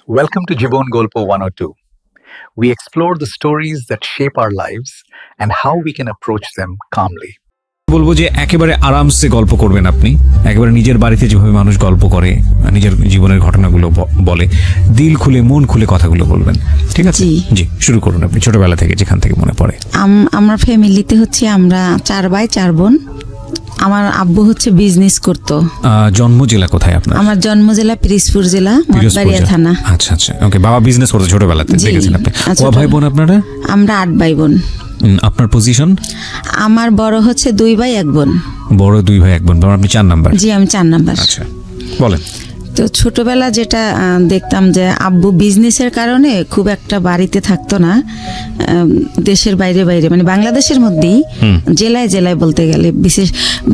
Welcome to Jibon Golpo 102. We explore the stories that shape our lives and how we can approach them calmly. বলবো যে একেবারে আরামসে গল্প করবেন আপনি, একেবারে নিজের বাড়িতে যেভাবে মানুষ গল্প করে, নিজের জীবনের ঘটনাগুলো বলে, দিল খুলে মন খুলে কথাগুলো বলবেন, ঠিক আছে? জি, শুরু করুন আপনি ছোটবেলা থেকে যেখান থেকে মনে পড়ে। আমার ফ্যামিলিতে হচ্ছে আমরা 4 ভাই 4 বোন। আমার আব্বু হচ্ছে বিজনেস করতো। জন্ম জেলা কোথায় আপনার? আমার জন্ম জেলা পিরোজপুর জেলা, মঠবাড়িয়া থানা। আচ্ছা আচ্ছা, ওকে। বাবা বিজনেস করতো ছোটবেলাতে, দেখেছেন আপনি? কয় ভাই বোন আপনারা? আমরা 8 ভাই বোন। আপনার পজিশন? আমার বড় হচ্ছে 2 ভাই 1 বোন। বড় 2 ভাই 1 বোন, আপনি 4 নাম্বার? জি, আমি 4 নাম্বার। আচ্ছা, বলেন। তো ছোটবেলা যেটা দেখতাম যে আব্বু বিজনেসের কারণে খুব একটা বাড়িতে থাকতো না, দেশের বাইরে বাইরে মানে বাংলাদেশের মধ্যেই জেলায় জেলায় বলতে গেলে,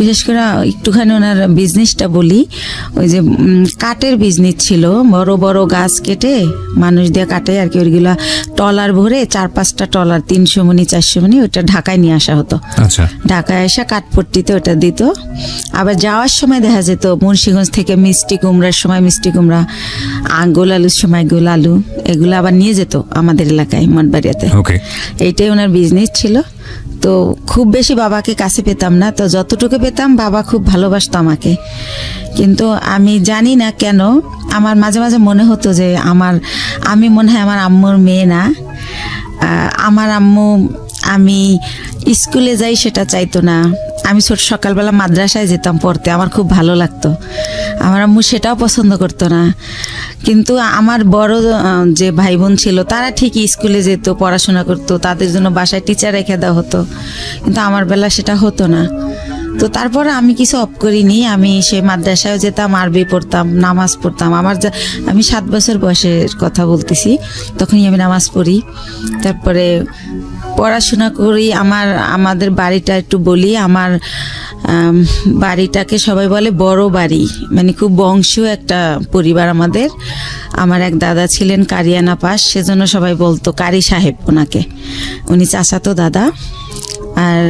বিশেষ করে একটুখানি ওনার বিজনেসটা বলি। ওই যে কাঠের বিজনেস ছিল, বড় বড় গাছ কেটে মানুষ দিয়ে কাটে আর কি, ওইগুলা টলার ভরে 4-5টা টলার 300 মণি 400 মণি ওইটা ঢাকায় নিয়ে আসা হতো। আচ্ছা, ঢাকায় এসে কাঠপট্টিতে ওটা দিত। আবার যাওয়ার সময় দেখা যেত মুন্সিগঞ্জ থেকে মিষ্টি কুমড়ার সময় মিষ্টি কুমড়া, গোল আলুর সময় গোল আলু, এগুলো আবার নিয়ে যেত আমাদের এলাকায় মঠবাড়িয়াতে। এইটাই ওনার বিজনেস ছিল। তো খুব বেশি বাবাকে কাছে পেতাম না, তো যতটুকু পেতাম বাবা খুব ভালোবাসতো আমাকে। কিন্তু আমি জানি না কেন আমার মাঝে মাঝে মনে হতো যে আমি মনে হয় আমার আম্মুর মেয়ে না। আমার আম্মু আমি স্কুলে যাই সেটা চাইতো না। আমি সকালবেলা মাদ্রাসায় যেতাম পড়তে, আমার খুব ভালো লাগতো। আমার আম্মু সেটাও পছন্দ করতো না। কিন্তু আমার বড় যে ভাই বোন ছিল তারা ঠিকই স্কুলে যেত, পড়াশোনা করতো, তাদের জন্য বাসায় টিচার রেখে দেওয়া হতো। কিন্তু আমার বেলা সেটা হতো না। তো তারপর আমি কিছু অফ করিনি, আমি সে মাদ্রাসায় যেতাম, আরবি পড়তাম, নামাজ পড়তাম। আমি 7 বছর বয়সের কথা বলতেছি, তখনই আমি নামাজ পড়ি। তারপরে পড়াশোনা করি। আমাদের বাড়িটা একটু বলি, আমার বাড়িটাকে সবাই বলে বড় বাড়ি, মানে খুব বংশীয় একটা পরিবার আমাদের। আমার এক দাদা ছিলেন কারিয়ানা পাস, সেজন্য সবাই বলতো কারি সাহেব ওনাকে, উনি চাচাতো দাদা। আর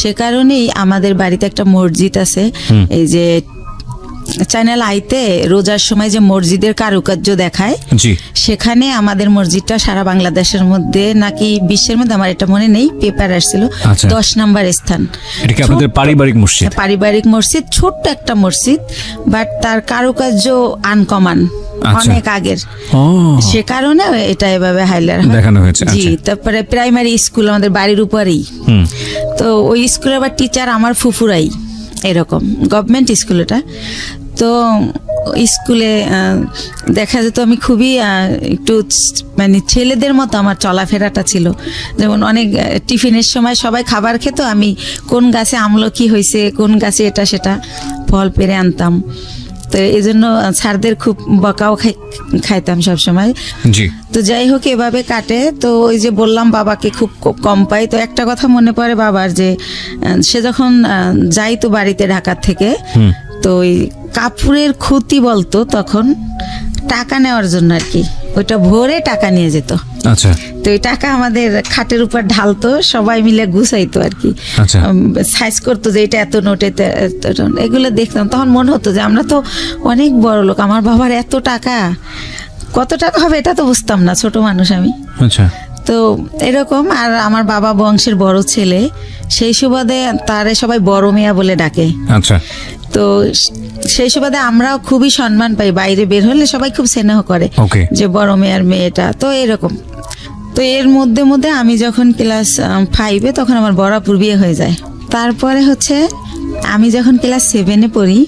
সে কারণেই আমাদের বাড়িতে একটা মসজিদ আছে। এই যে চ্যানেল আইতে রোজার সময় যে মসজিদের কারুকার্য দেখায়, সেখানে আমাদের মসজিদটা সারা বাংলাদেশের মধ্যে নাকি বিশ্বের মধ্যে, আমার এটা মনে নেই, পেপার আসছিল 10 নম্বর স্থান। এটা কি আপনাদের পারিবারিক মসজিদ? পারিবারিক মসজিদ, ছোট্ট একটা মসজিদ, বাট তার কারুকার্য আনকমন, অনেক আগের। সে কারণে এটা এভাবে হাইলাইট দেখানো হয়েছে। জি, তারপরে প্রাইমারি স্কুল আমাদের বাড়ির উপরেই। তো ওই স্কুলে আবার টিচার আমার ফুফুরাই, এরকম গভর্নমেন্ট স্কুল এটা। তো স্কুলে দেখা যেত আমি খুবই একটু মানে ছেলেদের মতো আমার চলাফেরাটা ছিল। যেমন অনেক টিফিনের সময় সবাই খাবার খেত, আমি কোন গাছে আমলকি হয়েছে, কোন গাছে এটা সেটা ফল পেরে আনতাম। তো এই জন্য স্যারদের খুব বকাও খাইতাম সবসময়। তো যাই হোক, এভাবে কাটে। তো ওই যে বললাম বাবাকে খুব কম পাই। তো একটা কথা মনে পড়ে বাবার, যে সে যখন যাইতো বাড়িতে ঢাকা থেকে, তো ওই কাপড়ের খুঁতি বলতো তখন, টাকা নেওয়ার জন্য আর কি, ওইটা ভরে টাকা নিয়ে যেত। আচ্ছা, তো এই টাকা আমাদের খাটের উপর ঢালতো, সবাই মিলে গুছাইতো আর কি, সাইজ করতো যে এটা এত নোট, এগুলো দেখতাম। তখন মনে হতো যে আমরা তো অনেক বড় লোক, আমার বাবার এত টাকা, কত টাকা হবে এটা তো বুঝতাম না, ছোট মানুষ আমি। আচ্ছা, তো এরকম। আর আমার বাবা বংশের বড় ছেলে, সেই সুবাদে তারে সবাই বড় মিয়া বলে ডাকে। আচ্ছা, তো সেই সুবাদে আমরাও খুবই সম্মান পাই, বাইরে বের হলে সবাই খুব স্নেহ করে যে বড় মেয়ের মেয়েটা। তো এরকম। তো এর মধ্যে মধ্যে আমি যখন ক্লাস 5-এ, তখন আমার বরাপুর বিয়ে হয়ে যায়। তারপরে হচ্ছে আমি যখন ক্লাস 7-এ পড়ি,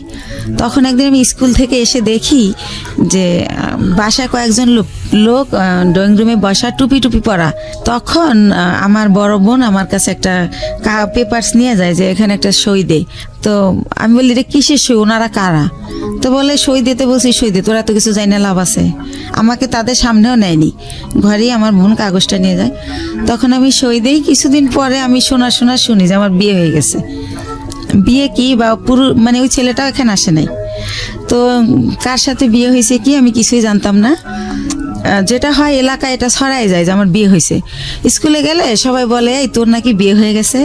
তখন একদিন আমি স্কুল থেকে এসে দেখি যে বাসায় কয়েকজন লোক ড্রয়িং রুমে বসা, টুপি পরা। তখন আমার বড় বোন আমার কাছে একটা পেপারস নিয়ে যায় যে এখানে একটা সই দে। তো আমি বলি রে কিসের সই, ওনারা কারা? তো বলে সই দিতে বলছি, সই দে, তোরা তো কিছু জানি না, লাভ আছে। আমাকে তাদের সামনেও নেয়নি, ঘরেই আমার বোন কাগজটা নিয়ে যায়। তখন আমি সই দেই। কিছুদিন পরে আমি শুনি যে আমার বিয়ে হয়ে গেছে। বিয়ে কি বা পুরো মানে ওই ছেলেটাও এখানে আসে নাই। তো কার সাথে বিয়ে হয়েছে কি আমি কিছুই জানতাম না। যেটা হয় এলাকায় এটা ছড়াই যায় যে আমার বিয়ে হয়েছে। স্কুলে গেলে সবাই বলে এই তোর নাকি বিয়ে হয়ে গেছে।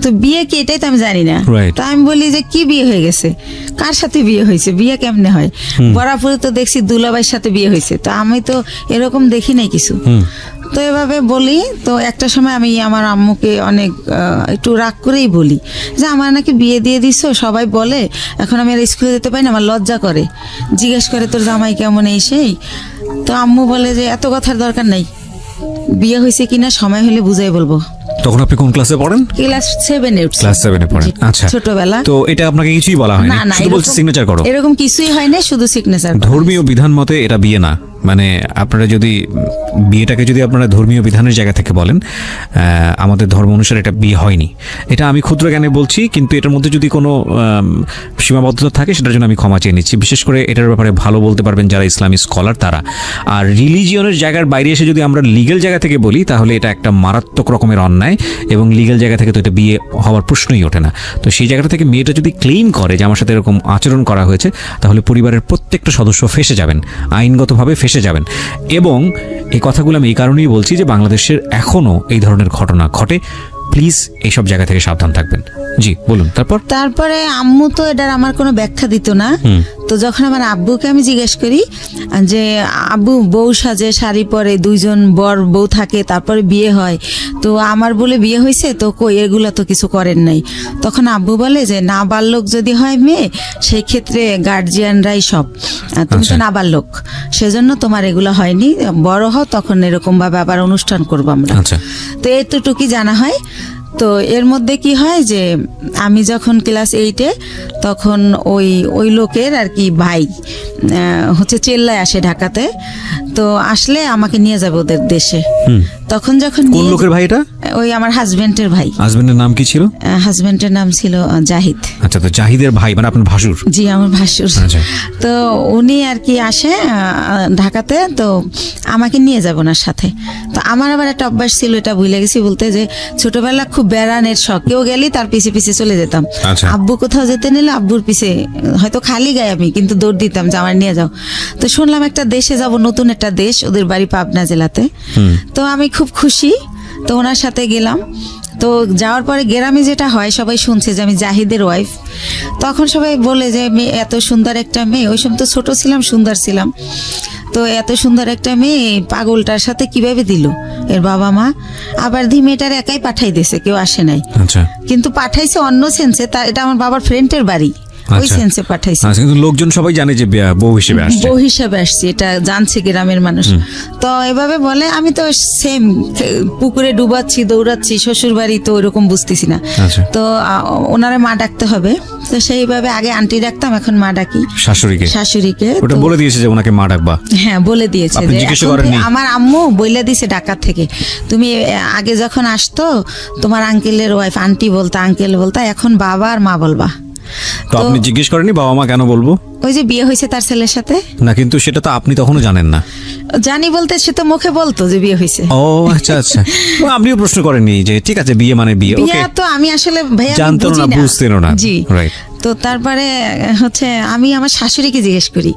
তো বিয়ে কি এটাই তো আমি জানি না। তো আমি বলি যে কি বিয়ে হয়ে গেছে, কার সাথে বিয়ে হয়েছে, বিয়ে কেমনে হয়? বরাবর তো দেখছি দুলাভাইয়ের সাথে বিয়ে হয়েছে, তো আমি তো এরকম দেখি নাই কিছু। তো এভাবে বলি, তো একটা সময় আমি আমার আম্মুকে অনেক একটু রাগ করেই বলি যে আমার নাকি বিয়ে দিয়ে দিছো, সবাই বলে এখন আমি আর স্কুলে যেতে পারি না, আমার লজ্জা করে, জিজ্ঞেস করে তোর জামাই কেমন এই সেই। তো আম্মু বলে যে এত কথার দরকার নাই, বিয়ে হয়েছে কিনা সময় হলে বুঝাই বলবো। তখন আপনি কোন ক্লাসে পড়েন? ক্লাস 7 এ। ক্লাস 7 এ পড়েন। আচ্ছা, ছোটবেলা। তো এটা আপনাকে কিছুই বলা হয়নি, শুধু বলছে সিগনেচার করো? এরকম কিছুই হয় না, শুধু সিগনেচার। ধর্মীয় বিধান মতে এটা বিয়ে না, মানে আপনারা যদি বিয়েটাকে যদি আপনারা ধর্মীয় বিধানের জায়গা থেকে বলেন, আমাদের ধর্ম অনুসারে এটা বিয়ে হয়নি। এটা আমি ক্ষুদ্র জ্ঞানে বলছি, কিন্তু এটার মধ্যে যদি কোনো সীমাবদ্ধতা থাকে সেটার জন্য আমি ক্ষমা চেয়ে নিচ্ছি। বিশেষ করে এটার ব্যাপারে ভালো বলতে পারবেন যারা ইসলামী স্কলার তারা। আর রিলিজিয়নের জায়গার বাইরে এসে যদি আমরা লিগ্যাল জায়গা থেকে বলি তাহলে এটা একটা মারাত্মক রকমের অন্যায়, এবং লিগ্যাল জায়গা থেকে তো এটা বিয়ে হওয়ার প্রশ্নই ওঠে না। তো সেই জায়গাটা থেকে মেয়েটা যদি ক্লেইম করে যে আমার সাথে এরকম আচরণ করা হয়েছে, তাহলে পরিবারের প্রত্যেকটা সদস্য ফেঁসে যাবেন, আইনগতভাবে ফেঁসে যাবেন। এবং এই কথাগুলো আমি এই কারণেই বলছি যে বাংলাদেশের এখনো এই ধরনের ঘটনা ঘটে। প্লিজ এইসব জায়গা থেকে সাবধান থাকবেন। জি বলুন। তারপরে আম্মু তো এটার আমার কোনো ব্যাখ্যা দিত না। তো যখন আমার আব্বুকে আমি জিজ্ঞেস করি যে আব্বু বউ সাজে, শাড়ি পরে, 2 জন বর বউ থাকে, তারপরে বিয়ে হয়, তো আমার বলে বিয়ে হয়েছে, তো কই এগুলা তো কিছু করেন নাই। তখন আব্বু বলে যে নাবালক যদি হয় মেয়ে, সেই ক্ষেত্রে গার্জিয়ানরাই সব, তুমি তো নাবালক, সেজন্য তোমার এগুলো হয়নি, বড় হও তখন এরকম ভাবে আবার অনুষ্ঠান করবো আমরা। তো এতটুকুই জানা হয়। তো এর মধ্যে কি হয় যে আমি যখন ক্লাস 8 এ, তখন ওই লোকের আর কি ভাই হচ্ছে চেল্লায় আসে ঢাকাতে, তো আসলে আমাকে নিয়ে যাবে ওদের দেশে। তখন যখন কোন লোকের ভাই এটা? ওই আমার হাজবেন্ডের ভাই। হাজবেন্ডের নাম কি ছিল? হাজবেন্ডের নাম ছিল জাহিদ। আচ্ছা, তো জাহিদের ভাই মানে আপনার ভাসুর? জি, আমার ভাসুর। তো উনি আর কি আসে ঢাকাতে, তো আমাকে নিয়ে যাব ওনার সাথে। তো আমার আবার একটা অভ্যাস ছিল, এটা ভুলে গেছি বলতে, যে ছোটবেলা খুব বেড়ানের শখ, কেউ গেলি তার পিছে পিছে চলে যেতাম। আব্বু কোথাও যেতে নিলে আব্বুর পিছে, হয়তো খালি গায়ে আমি, কিন্তু দৌড় দিতাম যে আমার নিয়ে যাও। তো শুনলাম একটা দেশে যাব, নতুন একটা দেশ, ওদের বাড়ি পাবনা জেলাতে। তো আমি খুব খুশি, তো ওনার সাথে গেলাম। তো যাওয়ার পরে গ্রামে যেটা হয়, সবাই শুনছে যে আমি জাহিদের ওয়াইফ। তখন সবাই বলে যে মেয়ে, এত সুন্দর একটা মেয়ে, ওই সময় তো ছোট ছিলাম, সুন্দর ছিলাম, তো এত সুন্দর একটা মেয়ে পাগলটার সাথে কিভাবে দিল এর বাবা মা। আবার মেয়েটার একাই পাঠাই দিয়েছে, কেউ আসে নাই, কিন্তু পাঠাইছে অন্য সেন্সে, এটা আমার বাবার ফ্রেন্ডের বাড়ি, ওই সেন্সে পাঠাইছে। কিন্তু লোকজন সবাই জানে যে বউ হিসেবে আসছে, এটা জানছে গ্রামের মানুষ। তো এভাবে বলে, আমি তো সেম পুকুরে ডুবাচ্ছি, দৌড়াচ্ছি, শ্বশুর বাড়ি, তো ওইরকম বুঝতেছি না। তো ওনারা মা ডাকতে হবে, তো সেইভাবে আগে আন্টি ডাকতাম, এখন মা ডাকি শাশুড়িকে। ওটা বলে দিয়েছে যে ওনাকে মা ডাকবা? হ্যাঁ, বলে দিয়েছে। আমার আম্মু বলে দিয়েছে ঢাকা থেকে, তুমি আগে যখন আসতো তোমার আঙ্কেলের ওয়াইফ আন্টি বলতা, আঙ্কেল বলতা, এখন বাবা আর মা বলবা। তো আপনি জিজ্ঞেস করেননি বাবা মা কেন বলবো? ওই যে বিয়ে হয়েছে তার ছেলের সাথে না, কিন্তু সেটা তো আপনি তখনও জানেন না। জানি বলতে সে তো মুখে বলতো যে বিয়ে হয়েছে। ও আচ্ছা আচ্ছা, আপনিও প্রশ্ন করেননি যে ঠিক আছে বিয়ে মানে বিয়ে? ওকে, তো আমি আসলে ভাইয়া জানতো না, বুঝতেন না। জি, রাইট। তো তারপরে হচ্ছে আমি আমার শাশুড়িকে জিজ্ঞেস করি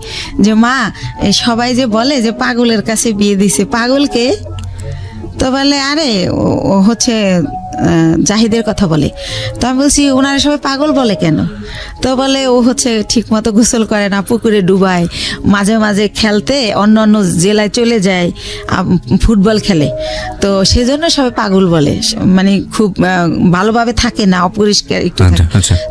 যে মা, সবাই যে বলে যে পাগলের কাছে বিয়ে দিছে, পাগলকে? তো বলে আরে ও হচ্ছে জাহিদের কথা বলে। তো আমি বলছি ওনারা সবাই পাগল বলে কেন? তো বলে ও হচ্ছে ঠিক মতো গোসল করে না, পুকুরে ডুবায়, মাঝে মাঝে খেলতে অন্য অন্য জেলায় চলে যায়, ফুটবল খেলে, তো সেজন্য সবাই পাগল বলে, মানে খুব ভালোভাবে থাকে না, অপরিষ্কার একটু।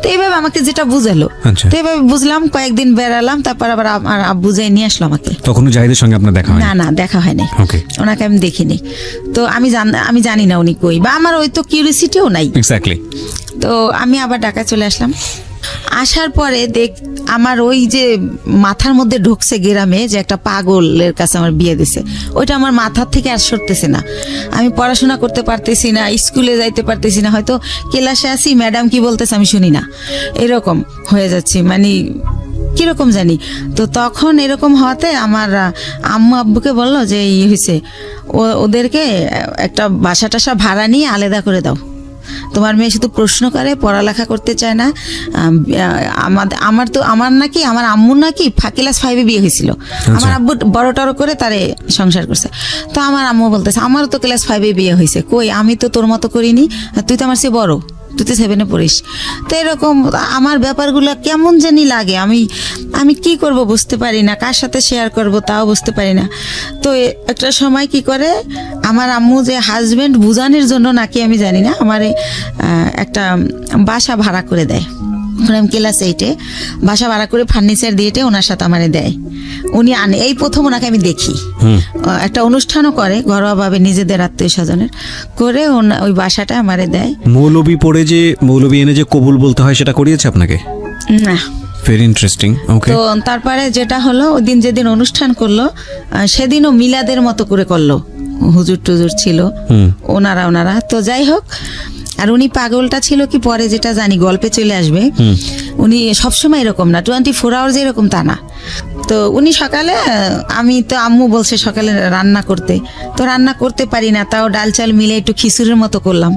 তো এইভাবে আমাকে যেটা বুঝালো, তো এইভাবে বুঝলাম, কয়েকদিন বেড়ালাম, তারপর আবার আমার আব্বু যাই নিয়ে আসলো আমাকে। তখন জাহিদের সঙ্গে আপনার দেখা হয়? না, দেখা হয়নি, ওনাকে আমি দেখিনি। তো আমি জানি না উনি কই, বা আমার ওই তো কিউরিসিটিও নাই। এক্স্যাক্টলি। তো আমি আবার ঢাকা চলে আসলাম। আসার পরে আমার ওই যে মাথার মধ্যে ঢুকছে গ্রামে যে একটা পাগলের কাছে আমার বিয়ে দিছে, ওইটা আমার মাথার থেকে আর সরতেছে না। আমি পড়াশোনা করতে পারতেছি না, স্কুলে যাইতে পারতেছি না, হয়তো ক্লাসে আসি ম্যাডাম কি বলতেছে আমি শুনি না, এরকম হয়ে যাচ্ছে, মানে কিরকম জানি। তো তখন এরকম হওয়াতে আমার আম্মু আব্বুকে বললো যে হয়েছে, ওদেরকে একটা বাসা টাসা ভাড়া নিয়ে আলাদা করে দাও, তোমার মেয়ে শুধু প্রশ্ন করে, পড়ালেখা করতে চায় না। আমার নাকি আমার আম্মুর নাকি ক্লাস 5 বিয়ে হয়েছিল, আমার আব্বু বড় টড় করে তারে সংসার করছে। তো আমার আম্মু বলতেছে আমারও তো ক্লাস 5 বিয়ে হয়েছে, কই আমি তো তোর মতো করিনি, তুই তো আমার চেয়ে বড়, তুই তো 7-এ পড়িস। তো এরকম আমার ব্যাপারগুলো কেমন জানি লাগে, আমি কি করব বুঝতে পারি না, কার সাথে শেয়ার করব তাও বুঝতে পারি না। তো একটা সময় কি করে আমার আম্মু যে হাজবেন্ড বুঝানোর জন্য নাকি আমি জানি না, আমার একটা বাসা ভাড়া করে দেয়। আমি ক্লাস 8-এ বাসা ভাড়া করে ফার্নিচার দিয়ে ওনার সাথে আমারে দেয়, উনি আনে। এই প্রথম ওনাকে আমি দেখি, একটা অনুষ্ঠানও করে ঘরোয়াভাবে নিজেদের আত্মীয় স্বজনের করে, ওই বাসাটা আমারে দেয়। মৌলবি পড়ে যে মৌলবি এনে যে কবুল বলতে হয় সেটা করিয়েছে আপনাকে? না। Very interesting. ওকে। তো তারপরে যেটা হলো, ওই দিন যেদিন অনুষ্ঠান করলো সেদিনও মিলাদের মতো করে করলো, হুজুর টুজুর ছিল ওনারা। তো যাই হোক, আর উনি পাগলটা ছিল কি পরে যেটা জানি গল্পে চলে আসবে, উনি সবসময় এরকম না, 24 আওয়ার্স এরকম তা না। তো উনি সকালে, আমি তো আম্মু বলছে সকালে রান্না করতে, তো রান্না করতে পারি না, তাও ডাল চাল মিলে একটু খিচুড়ির মতো করলাম।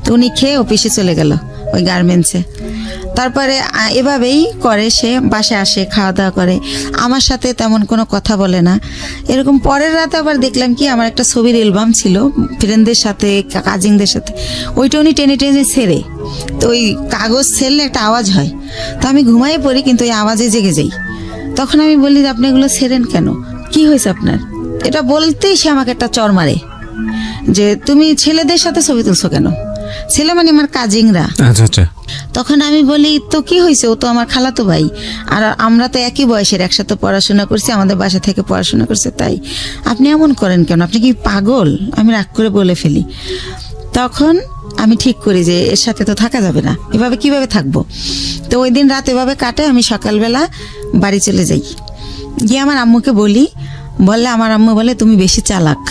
তো উনি খেয়ে অফিসে চলে গেল ওই গার্মেন্টসে। তারপরে এভাবেই করে, সে বাসায় আসে, খাওয়া দাওয়া করে, আমার সাথে তেমন কোনো কথা বলে না। এরকম পরের রাতে আবার দেখলাম কি, আমার একটা ছবির অ্যালবাম ছিল ফ্রেন্ডদের সাথে, কাজিনদের সাথে, ওইটা উনি টেনে টেনে ছেড়ে, তো ওই কাগজ ছেড়লে একটা আওয়াজ হয়, তো আমি ঘুমাই পড়ি কিন্তু ওই আওয়াজে জেগে যাই। তখন আমি বলি যে আপনি এগুলো ছেড়েন কেন, কি হয়েছে আপনার? এটা বলতেই সে আমাকে একটা চর মারে যে তুমি ছেলেদের সাথে ছবি তুলছো কেন? ছেলে মানে আমার কাজিনরা। আচ্ছা। তখন আমি বলি তো কি হয়েছে, ও তো আমার খালাতো ভাই, আর আমরা তো একই বয়সের, একসাথে পড়াশোনা করছি, আমাদের বাসা থেকে পড়াশোনা করছে, তাই আপনি এমন করেন কেন, আপনি কি পাগল? আমি রাগ করে বলে ফেলি। তখন আমি ঠিক করি যে এর সাথে তো থাকা যাবে না, এভাবে কিভাবে থাকবো। তো ওই দিন রাত এভাবে কাটে, আমি সকালবেলা বাড়ি চলে যাই, গিয়ে আমার আম্মুকে বলি, বললে আমার আম্মু বলে তুমি বেশি চালাক,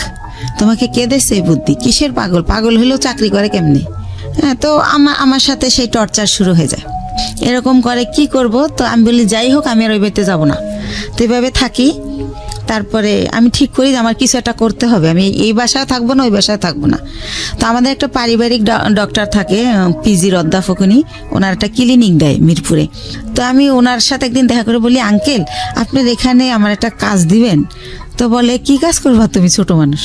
তোমাকে কে দিয়েছে এই বুদ্ধি? কিসের পাগল? পাগল হলেও চাকরি করে কেমনে? হ্যাঁ, তো আমার সাথে সেই টর্চার শুরু হয়ে যায়, এরকম করে। কি করব? তো আমি বলি যাই হোক, আমি আর ওই বাড়িতে যাবো না। তো এইভাবে থাকি। তারপরে আমি ঠিক করি যে আমার কিছু একটা করতে হবে, আমি এই বাসায় থাকবো না, ওই বাসায় থাকবো না। তো আমাদের একটা পারিবারিক ডক্টর থাকে, পিজির অধ্যাপক, উনি ওনার একটা ক্লিনিক দেয় মিরপুরে। তো আমি ওনার সাথে একদিন দেখা করে বলি, আঙ্কেল আপনার এখানে আমার একটা কাজ দিবেন? তো বলে কি কাজ করবা তুমি, ছোট মানুষ?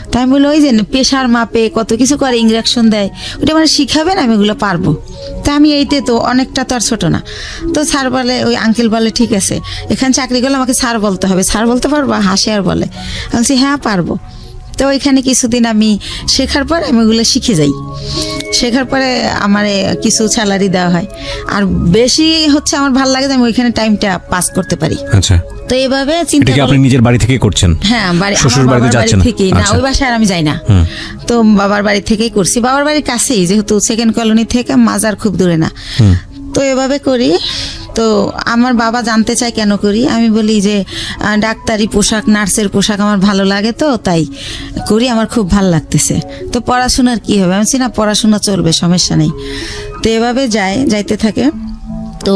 তো আমি বলি ওই যে প্রেশার মাপে কত কিছু করে, ইঞ্জেকশন দেয়, ওইটা মানে শিখাবেন, আমি ওগুলো পারবো। তা আমি এইতে তো অনেকটা তো আর ছোট না। তো স্যার বলে, ওই আঙ্কেল বলে ঠিক আছে, এখানে চাকরি করলে আমাকে স্যার বলতে হবে, স্যার বলতে পারবা? হাসে আর বলে। আমি বলছি হ্যাঁ পারবো। তো ওইখানে কিছুদিন আমি শেখার পর আমি ওগুলো শিখে যাই। শেখার পরে আমার কিছু স্যালারি দেওয়া হয়, আর বেশি হচ্ছে আমার ভালো লাগে যে আমি ওইখানে টাইমটা পাস করতে পারি। আচ্ছা। তো এইভাবে চিন্তা করি। আপনি নিজের বাড়ি থেকে করছেন? হ্যাঁ, শ্বশুর বাড়িতে যাচ্ছেন থেকেই না, ওই বাসায় আমি যাই না। তো বাবার বাড়ি থেকেই করছি, বাবার বাড়ির কাছেই, যেহেতু সেকেন্ড কলোনি থেকে মাজার খুব দূরে না। তো এভাবে করি। তো আমার বাবা জানতে চায় কেন করি, আমি বলি যে ডাক্তারি পোশাক, নার্সের পোশাক আমার ভালো লাগে, তো তাই করি, আমার খুব ভালো লাগতেছে। তো পড়াশোনার কি হবে? আমি না পড়াশোনা চলবে, সমস্যা নেই। তো এভাবে যাইতে থাকে। তো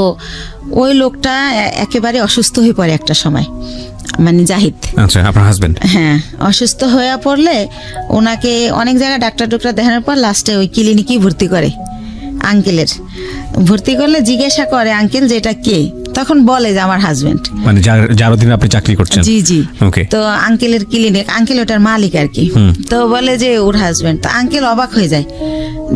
ওই লোকটা একেবারে অসুস্থ হয়ে পড়ে একটা সময়, মানে জাহিদ। আচ্ছা, আপনার হাজবেন্ড? হ্যাঁ, অসুস্থ হয়ে পড়লে ওনাকে অনেক জায়গায় ডাক্তার দেখানোর পর লাস্টে ওই ক্লিনিকেই ভর্তি করে। আঙ্কেলের ভর্তি করলে জিজ্ঞাসা করে আঙ্কেল যে এটা কে, তখন বলে যে আমার হাজবেন্ড, মানে যার অধীনে আপনি চাকরি করছেন। জি জি। ওকে। তো আঙ্কেলের ক্লিনিক, আঙ্কেল ওটার মালিক আর কি। তো বলে যে ওর হাজবেন্ড। তো আঙ্কেল অবাক হয়ে যায়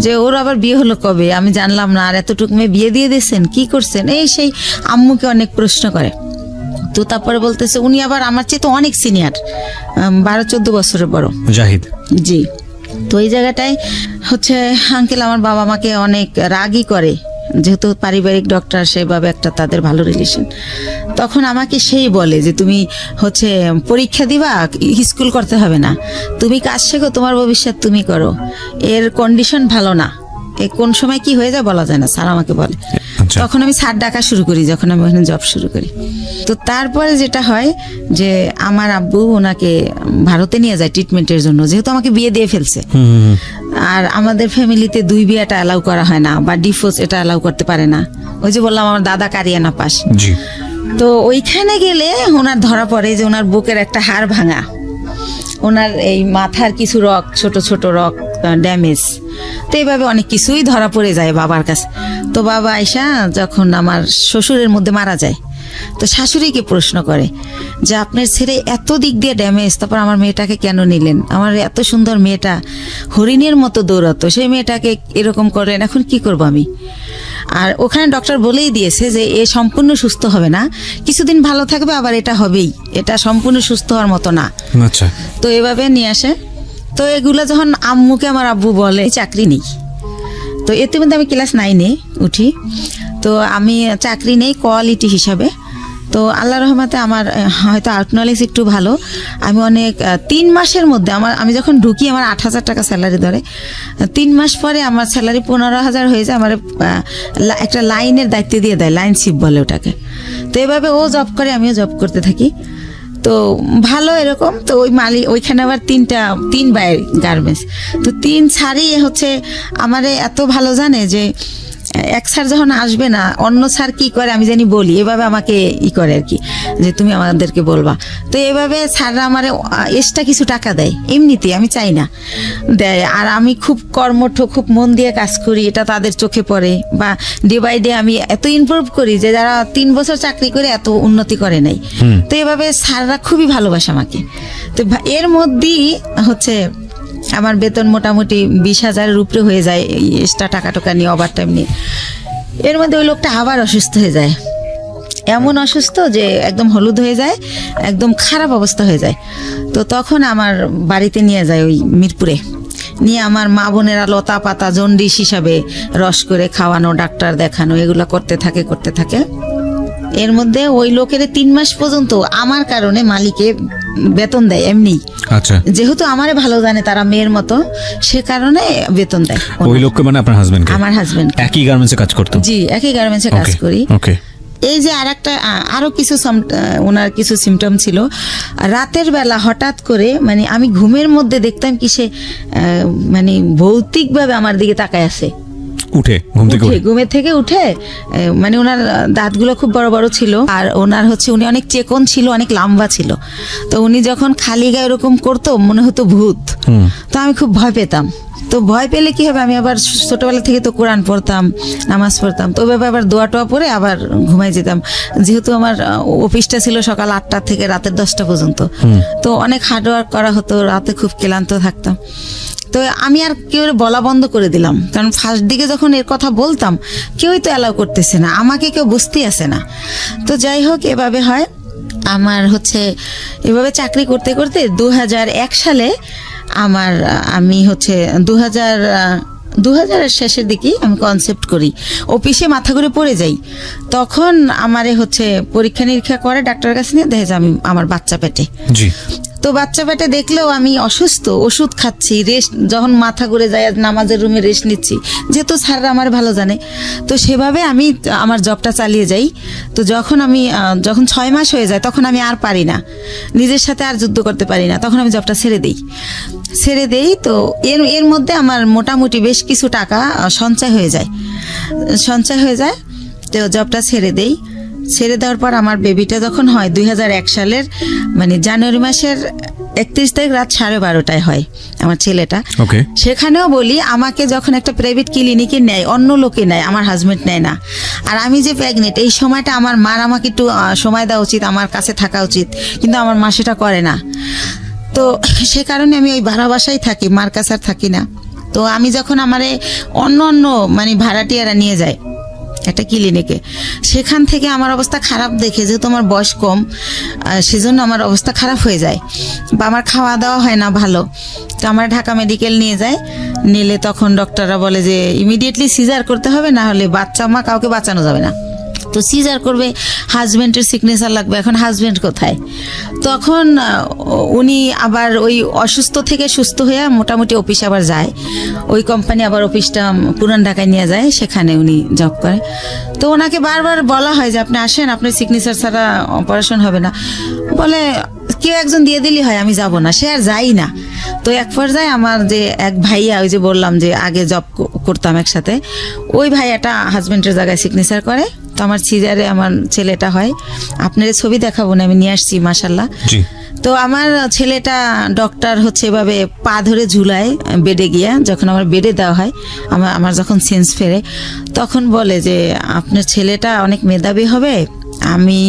যে ওর আবার বিয়ে হলো কবে, আমি জানলাম না, আর এতটুকু মেয়ে বিয়ে দিয়ে দিয়েছেন, কি করছেন? এই সেই আম্মুকে অনেক প্রশ্ন করে। তো তারপরে বলতেছে উনি আবার আমার চেয়ে তো অনেক সিনিয়র, 12-14 বছরের বড় জাহিদ। জি। তো এই জায়গাটায় হচ্ছে আঙ্কেল আমার বাবা মাকে অনেক রাগই করে, যেহেতু পারিবারিক ডক্টর, সেভাবে একটা তাদের ভালো রিলেশন। তখন আমাকে সেই বলে যে তুমি হচ্ছে পরীক্ষা দিবা, স্কুল করতে হবে না, তুমি কাজ শেখো, তোমার ভবিষ্যৎ তুমি করো, এর কন্ডিশন ভালো না, এ কোন সময় কি হয়ে যায় বলা যায় না, স্যার আমাকে বলে। তখন আমি স্যার ডাকা শুরু করি যখন আমি ওখানে জব শুরু করি। তো তারপরে যেটা হয় যে আমার আব্বু ওনাকে ভারতে নিয়ে যায় ট্রিটমেন্টের জন্য, যেহেতু আমাকে বিয়ে দিয়ে ফেলছে। আর আমাদের ফ্যামিলিতে 2 বিয়েটা অ্যালাউ করা হয় না, বা ডিভোর্স এটা অ্যালাউ করতে পারে না। ওই যে বললাম আমার দাদা কারিয়ানা পাস। তো ওইখানে গেলে ওনার ধরা পড়ে যে ওনার বুকের একটা হাড় ভাঙা, ওনার এই মাথার কিছু রক, ছোট ছোট রক ড্যামেজ। তো এইভাবে অনেক কিছুই ধরা পড়ে যায় বাবার কাছে। তো বাবা আইসা যখন আমার শ্বশুরের মধ্যে মারা যায়, তো শাশুড়িকে প্রশ্ন করে যে আপনার ছেলে এত দিক দিয়ে ড্যামেজ, তারপর আমার মেয়েটাকে কেন নিলেন? আমার এত সুন্দর মেয়েটা হরিণের মতো দৌড়াতো, সেই মেয়েটাকে এরকম করেন, এখন কি করব আমি? আর ওখানে ডক্টর বলেই দিয়েছে যে এ সম্পূর্ণ সুস্থ হবে না, কিছুদিন ভালো থাকবে, আবার এটা হবেই, এটা সম্পূর্ণ সুস্থ হওয়ার মতো না। আচ্ছা। তো এভাবে নিয়ে আসে। তো এগুলো যখন আম্মুকে আমার আব্বু বলে চাকরি নেই, তো ইতিমধ্যে আমি ক্লাস 9-এ উঠি, তো আমি চাকরি নেই কোয়ালিটি হিসাবে। তো আল্লাহ রহমতে আমার হয়তো আর্ট নলেজ একটু ভালো, আমি অনেক 3 মাসের মধ্যে আমি যখন ঢুকি আমার 8,000 টাকা স্যালারি ধরে, 3 মাস পরে আমার স্যালারি 15,000 হয়ে যায়। আমার একটা লাইনের দায়িত্ব দিয়ে দেয়, লাইন শিপ বলে ওটাকে। তো এভাবে ও জব করে, আমিও জব করতে থাকি। তো ভালো এরকম। তো ওই ওইখানে আবার 3 বাইরের গার্মেন্টস, তো 3 ছাড়ই হচ্ছে আমারে এত ভালো জানে যে এক স্যার যখন আসবে না, অন্য স্যার কি করে আমি জানি বলি, এভাবে আমাকে করে আর কি, যে তুমি আমাদেরকে বলবা। তো এভাবে স্যাররা আমার এক্সট্রা কিছু টাকা দেয়, এমনিতে আমি চাই না দেয়। আর আমি খুব কর্মঠ, খুব মন দিয়ে কাজ করি, এটা তাদের চোখে পড়ে। বা ডে বাই ডে আমি এত ইমপ্রুভ করি যে যারা 3 বছর চাকরি করে এত উন্নতি করে নাই। তো এভাবে স্যাররা খুবই ভালোবাসে আমাকে। তো এর মধ্যেই হচ্ছে আমার বেতন মোটামুটি 20,000-এর উপরে হয়ে যায়, এক্সট্রা টাকা নিয়ে, ওভার টাইম নিয়ে। এর মধ্যে ওই লোকটা আবার অসুস্থ হয়ে যায়, এমন অসুস্থ যে একদম হলুদ হয়ে যায়, একদম খারাপ অবস্থা হয়ে যায়। তো তখন আমার বাড়িতে নিয়ে যায় ওই মিরপুরে, নিয়ে আমার মা বোনেরা লতা পাতা জন্ডিস হিসাবে রস করে খাওয়ানো, ডাক্তার দেখানো, এগুলো করতে থাকে। এর মধ্যে ওই লোকের 3 মাস পর্যন্ত আমার কারণে মালিকে বেতন দেয় এমনি। আচ্ছা। যেহেতু আমারে ভালো জানে তারা মেয়ের মতো, সে কারণে বেতন দেয়। ওই লোককে মানে আপনার হাজবেন্ড? আমার হাজবেন্ড। একই গার্মেন্টসে কাজ করতো? জি, একই গার্মেন্টসে কাজ করি। ওকে। এই যে আরো কিছু ওনার কিছু সিমটম ছিল। রাতের বেলা হঠাৎ করে মানে আমি ঘুমের মধ্যে দেখতাম কি সে মানে ভৌতিকভাবে আমার দিকে তাকায় আছে। ঘুমের থেকে উঠে মানে ওনার দাঁতগুলো খুব বড় বড় ছিল, আর ওনার হচ্ছে উনি অনেক চেকন ছিল, অনেক লম্বা ছিল। তো উনি যখন খালি গায়ে এরকম করতো মনে হতো ভূত। তো আমি খুব ভয় পেতাম। তো ভয় পেলে কি হবে, আমি আবার ছোটবেলা থেকে তো কোরআন পড়তাম, নামাজ পড়তাম, তো ওইভাবে আবার দোয়া টোয়া পরে আবার ঘুমাই যেতাম। যেহেতু আমার অফিসটা ছিল সকাল 8টা থেকে রাতের 10টা পর্যন্ত, তো অনেক হার্ডওয়ার্ক করা হতো, রাতে খুব ক্লান্ত থাকতাম। তো আমি আর কেউ বলা বন্ধ করে দিলাম, কারণ ফার্স্ট দিকে যখন এর কথা বলতাম কেউই তো অ্যালাউ করতেছে না, আমাকে কেউ বুঝতেই আসে না। তো যাই হোক, এভাবে হয় আমার হচ্ছে এভাবে চাকরি করতে করতে 2001 সালে আমি হচ্ছে 2000-এর শেষের দিকে আমি কনসেপ্ট করি, অফিসে মাথা ঘুরে পড়ে যাই। তখন আমারে হচ্ছে পরীক্ষা নিরীক্ষা করে ডাক্তারের কাছে নিয়ে দেখে যে আমার বাচ্চা পেটে। জি। তো বাচ্চা পেটে দেখলেও আমি অসুস্থ, ওষুধ খাচ্ছি, রেস্ট, যখন মাথা ঘুরে যায় নামাজের রুমে রেস্ট নিচ্ছি, যেহেতু স্যাররা আমার ভালো জানে। তো সেভাবে আমি আমার জবটা চালিয়ে যাই। তো যখন 6 মাস হয়ে যায় তখন আমি আর পারি না, নিজের সাথে আর যুদ্ধ করতে পারি না, তখন আমি জবটা ছেড়ে দেই। তো এর মধ্যে আমার মোটামুটি বেশ কিছু টাকা সঞ্চয় হয়ে যায়। তো জবটা ছেড়ে দেওয়ার পর আমার বেবিটা যখন হয় 2001 সালের মানে জানুয়ারি মাসের 31 তারিখ রাত 12:30টায় হয় আমার ছেলেটা। সেখানেও বলি, আমাকে যখন একটা প্রাইভেট ক্লিনিকে নেয়, অন্য লোকে নেয়, আমার হাজবেন্ড নেয় না। আর আমি যে প্রেগনেন্ট, এই সময়টা আমার মার আমাকে একটু সময় দেওয়া উচিত, আমার কাছে থাকা উচিত, কিন্তু আমার মা সেটা করে না। তো সে কারণে আমি ওই ভাড়া বাসায় থাকি, মার কাছে আর থাকি না। তো আমি যখন আমারে অন্য মানে ভাড়াটিয়ারা নিয়ে যায় একটা ক্লিনিকে, সেখান থেকে আমার অবস্থা খারাপ দেখে, যেহেতু আমার বয়স কম, সেজন্য আমার অবস্থা খারাপ হয়ে যায়, বা আমার খাওয়া দাওয়া হয় না ভালো। তো আমার ঢাকা মেডিকেল নিলে তখন ডক্টররা বলে যে ইমিডিয়েটলি সিজার করতে হবে, না হলে বাচ্চা মা কাউকে বাঁচানো যাবে না। তো সিজার করবে, হাজবেন্ডের সিগনেচার লাগবে। এখন হাজবেন্ড কোথায়? তখন উনি আবার ওই অসুস্থ থেকে সুস্থ হয়ে মোটামুটি অফিসে আবার যায়, ওই কোম্পানি আবার অফিসটা পুরান ঢাকায় নিয়ে যায়, সেখানে উনি জব করে। তো ওনাকে বারবার বলা হয় যে আপনি আসেন, আপনার সিগনেচার ছাড়া অপারেশন হবে না। বলে কেউ একজন দিয়ে দিলি হয়, আমি যাব না। সে আর যাই না। তো এক পর্যায়ে আমার যে এক ভাইয়া, ওই যে বললাম যে আগে জব করতাম একসাথে, ওই ভাইয়াটা হাজবেন্ডের জায়গায় সিগনেচার করে। তো আমার সিজারে আমার ছেলেটা হয়। আপনার ছবি দেখাবো না, আমি নিয়ে আসছি মাশাআল্লাহ। তো আমার ছেলেটা ডক্টর হচ্ছে এভাবে পা ধরে ঝুলায় বেডে গিয়া, যখন আমার বেডে দেওয়া হয়, আমার যখন সেন্স ফেরে, তখন বলে যে আপনার ছেলেটা অনেক মেধাবী হবে, আমি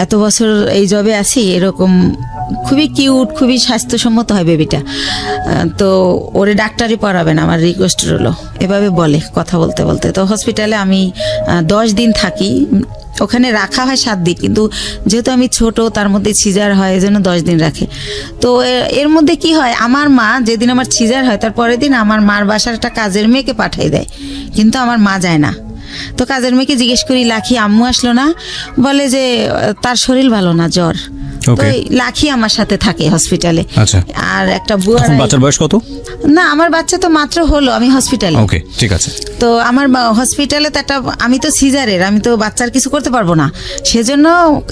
এত বছর এই জবে আছি, এরকম খুবই কিউট, খুবই স্বাস্থ্যসম্মত হয় বেবিটা। তো ওরে ডাক্তারি পড়াবেন, আমার রিকোয়েস্ট রইল, এভাবে বলে কথা বলতে বলতে। তো হসপিটালে আমি 10 দিন থাকি, ওখানে রাখা হয় 7 দিন, কিন্তু যেহেতু আমি ছোট, তার মধ্যে সিজার হয়, এজন্য 10 দিন রাখে। তো এর মধ্যে কি হয়, আমার মা যেদিন আমার সিজার হয় তার পরের দিন আমার মার বাসার একটা কাজের মেয়েকে পাঠিয়ে দেয়, কিন্তু আমার মা যায় না। তো কাজের মেয়েকে জিজ্ঞেস করি, লাখি আম্মু আসলো না? বলে যে তার শরীর ভালো না, জ্বর। তো লাখি আমার সাথে থাকে হসপিটালে। আর একটা বুয়া। বাচ্চার বয়স কত? না, আমার বাচ্চা তো মাত্র হলো, আমি হসপিটালে। ওকে, ঠিক আছে। তো আমার হসপিটালে তো একটা, আমি তো সিজারের, আমি তো বাচ্চার কিছু করতে পারবো না, সেজন্য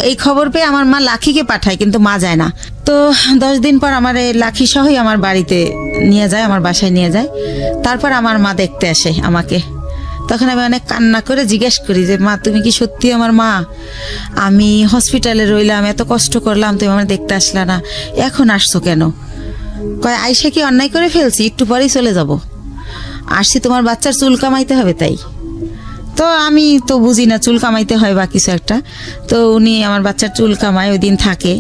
এই খবর পেয়ে আমার মা লাখিকে পাঠায়, কিন্তু মা যায় না। তো 10 দিন পর আমার লাখি সহই আমার বাড়িতে নিয়ে যায়, আমার বাসায় নিয়ে যায়। তারপর আমার মা দেখতে আসে আমাকে। তখন আমি অনেক কান্না করে জিজ্ঞেস করি যে, মা তুমি কি সত্যি আমার মা? আমি হসপিটালে রইলাম, এত কষ্ট করলাম, তুমি আমার দেখতে আসলা না, এখন আসছো কেন? কয়, আইসা কি অন্যায় করে ফেলছি? একটু পরেই চলে যাব, আসছি তোমার বাচ্চার চুল কামাইতে হবে তাই। তো আমি তো বুঝি না চুল কামাইতে হয় বা কিছু একটা। তো উনি আমার বাচ্চার চুল কামায়, ওই দিন থাকে,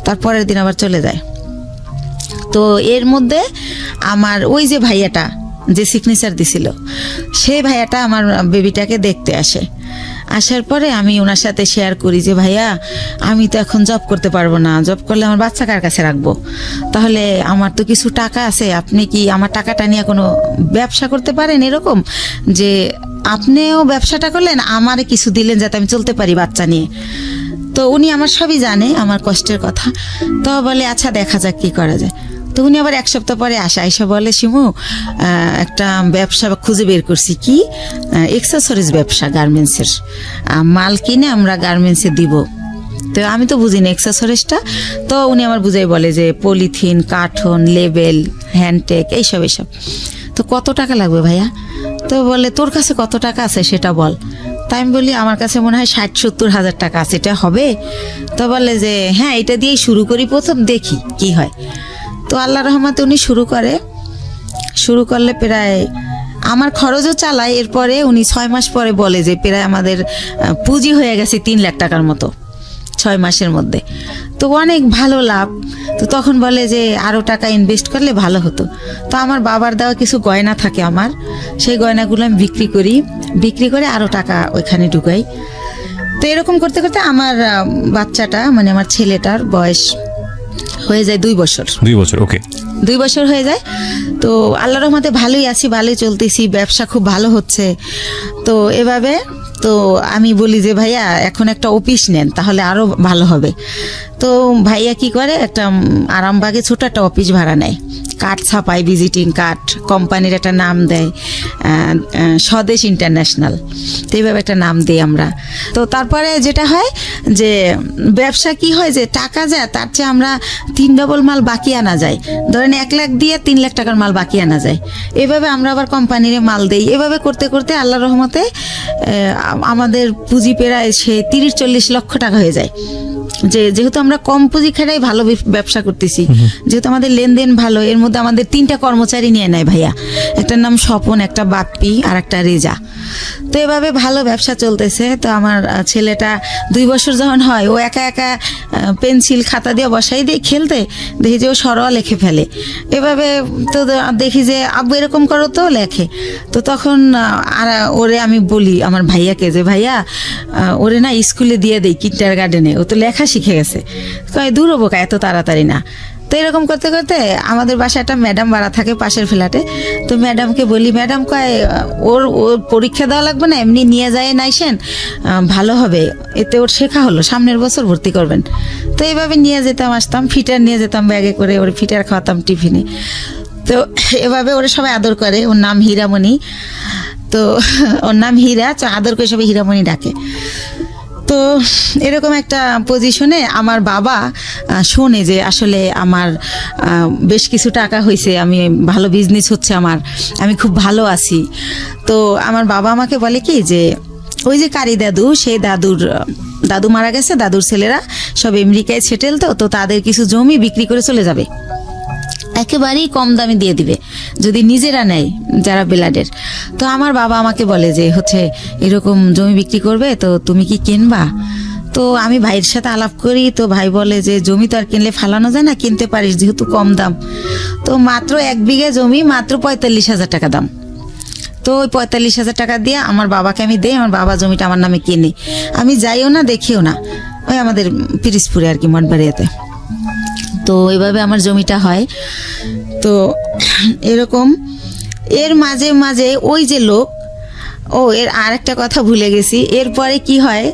তারপরের দিন আবার চলে যায়। তো এর মধ্যে আমার ওই যে ভাইয়াটা যে সিগনেচার দিছিল, সেই ভাইয়াটা আমার বেবিটাকে দেখতে আসে। আসার পরে আমি ওনার সাথে শেয়ার করি যে, ভাইয়া আমি তো এখন জব করতে পারবো না, জব করলে আমার বাচ্চা কার কাছে রাখবো? তাহলে আমার তো কিছু টাকা আছে, আপনি কি আমার টাকাটা নিয়ে কোনো ব্যবসা করতে পারেন? এরকম যে আপনিও ব্যবসাটা করলেন, আমারে কিছু দিলেন যাতে আমি চলতে পারি বাচ্চা নিয়ে। তো উনি আমার সবই জানে, আমার কষ্টের কথা। তো বলে আচ্ছা দেখা যাক কি করা যায়। তো উনি আবার 1 সপ্তাহ পরে এসে বলে, শিমু একটা ব্যবসা খুঁজে বের করছি। কি? এক্সেসরিজ ব্যবসা, গার্মেন্টসের মাল কিনে আমরা গার্মেন্টসে দিব। তো আমি তো বুঝি না এক্সেসরিজটা। তো উনি আমার বুঝাই বলে যে পলিথিন, কার্টন, লেবেল, হ্যান্ডটেক, এইসব। তো কত টাকা লাগবে ভাইয়া? তো বলে তোর কাছে কত টাকা আছে সেটা বল। তাই আমি বলি আমার কাছে মনে হয় 60-70 হাজার টাকা আছে, এটা হবে? তো বলে যে হ্যাঁ, এটা দিয়েই শুরু করি, প্রথম দেখি কি হয়। তো আল্লাহ রহমতে উনি শুরু করলে প্রায় আমার খরচও চালায়। এরপরে উনি 6 মাস পরে বলে যে প্রায় আমাদের পুঁজি হয়ে গেছে 3 লাখ টাকার মতো 6 মাসের মধ্যে। তো অনেক ভালো লাভ। তো তখন বলে যে আরও টাকা ইনভেস্ট করলে ভালো হতো। তো আমার বাবার দেওয়া কিছু গয়না থাকে আমার, সেই গয়নাগুলো আমি বিক্রি করে আরও টাকা ওইখানে ঢুকাই। তো এরকম করতে করতে আমার বাচ্চাটা, মানে আমার ছেলেটার বয়স হয়ে যায় 2 বছর। 2 বছর, ওকে, 2 বছর হয়ে যায়। তো আল্লাহর রহমতে ভালোই আছি, ভালোই চলতেছি, ব্যবসা খুব ভালো হচ্ছে। তো এভাবে তো আমি বলি যে ভাইয়া এখন একটা অফিস নেন, তাহলে আরো ভালো হবে। তো ভাইয়া কি করে, একটা আরামবাগে ছোট একটা অফিস ভাড়া নেয়, কার্ড ছাপায়, ভিজিটিং কার্ড, কোম্পানির একটা নাম দেয়, স্বদেশ ইন্টারন্যাশনাল। তো এইভাবে একটা নাম দিই আমরা। তো তারপরে যেটা হয় যে ব্যবসা কি হয়, যে টাকা যায় তার চেয়ে আমরা 3 ডবল মাল বাকি আনা যায়। ধরেন 1 লাখ দিয়ে 3 লাখ টাকার মাল বাকি আনা যায়। এভাবে আমরা আবার কোম্পানির মাল দেই। এভাবে করতে করতে আল্লাহর রহমতে আমাদের পুঁজি প্রায় সে 30-40 লক্ষ টাকা হয়ে যায়। যেহেতু আমরা কম পুঁজি খাটাই ভালো ব্যবসা করতেছি, যেহেতু আমাদের লেনদেন ভালো। এর মধ্যে আমাদের 3টা কর্মচারী নিয়ে নেয় ভাইয়া, একটার নাম স্বপন, একটা বাপ্পি, আর একটা রেজা। তো এভাবে ভালো ব্যবসা চলতেছে। তো আমার ছেলেটা 2 বছর যখন হয়, ও একা একা পেন্সিল খাতা দিয়ে বসাই দিয়ে খেলতে দেখি যে ও সরোয়া লিখে ফেলে। এভাবে তো দেখি যে আব্বু এরকম করো, তো লেখে। তো তখন ওরে আমি বলি আমার ভাইয়াকে যে ভাইয়া ওরে না স্কুলে দিয়ে দেই, কিন্ডারগার্টেনে, ও তো লেখা শিখে গেছে। কয় দূর হবো কা, এত তাড়াতাড়ি না। তো এরকম করতে করতে আমাদের বাসায় একটা ম্যাডাম ভাড়া থাকে পাশের ফ্ল্যাটে। তো ম্যাডামকে বলি, ম্যাডাম কয় ওর পরীক্ষা দেওয়া লাগবে না, এমনি নিয়ে যায় নাইসেন, ভালো হবে, এতে ওর শেখা হলো, সামনের বছর ভর্তি করবেন। তো এইভাবে নিয়ে যেতাম, আসতাম, ফিটার নিয়ে যেতাম ব্যাগে করে, ওর ফিটার খাওয়াতাম টিফিনে। তো এভাবে ওরা সবাই আদর করে। ওর নাম হীরামণি। তো ওর নাম হীরা, আদর করে সবাই হীরামণি ডাকে। তো এরকম একটা পজিশনে আমার বাবা শোনে যে আসলে আমার বেশ কিছু টাকা হয়েছে, আমি ভালো বিজনেস হচ্ছে আমার, আমি খুব ভালো আছি। তো আমার বাবা আমাকে বলে কি যে ওই যে কারি দাদু, সেই দাদু মারা গেছে, দাদুর ছেলেরা সব আমেরিকায় সেটেল। তো তাদের কিছু জমি বিক্রি করে চলে যাবে। একেবারেই কম দামে দিয়ে দিবে যদি নিজেরা নেয় যারা ব্লাডের। তো আমার বাবা আমাকে বলে যে হচ্ছে এরকম জমি বিক্রি করবে, তো তুমি কি কিনবা? তো আমি ভাইয়ের সাথে আলাপ করি, তো ভাই বলে যে জমি তো আর কিনলে ফালানো যায় না, কিনতে পারিস যেহেতু কম দাম। তো মাত্র 1 বিঘা জমি মাত্র 45,000 টাকা দাম। তো ওই 45,000 টাকা দিয়ে আমার বাবাকে আমি দেই, আমার বাবা জমিটা আমার নামে কিনে, আমি যাইও না দেখিও না, ওই আমাদের পিরিজপুরে আর কি মঠবাড়িয়াতে। তো এইভাবে আমার জমিটা হয়। তো এরকম এর মাঝে মাঝে ওই যে লোক, এর আর একটা কথা ভুলে গেছি, এরপরে কি হয়,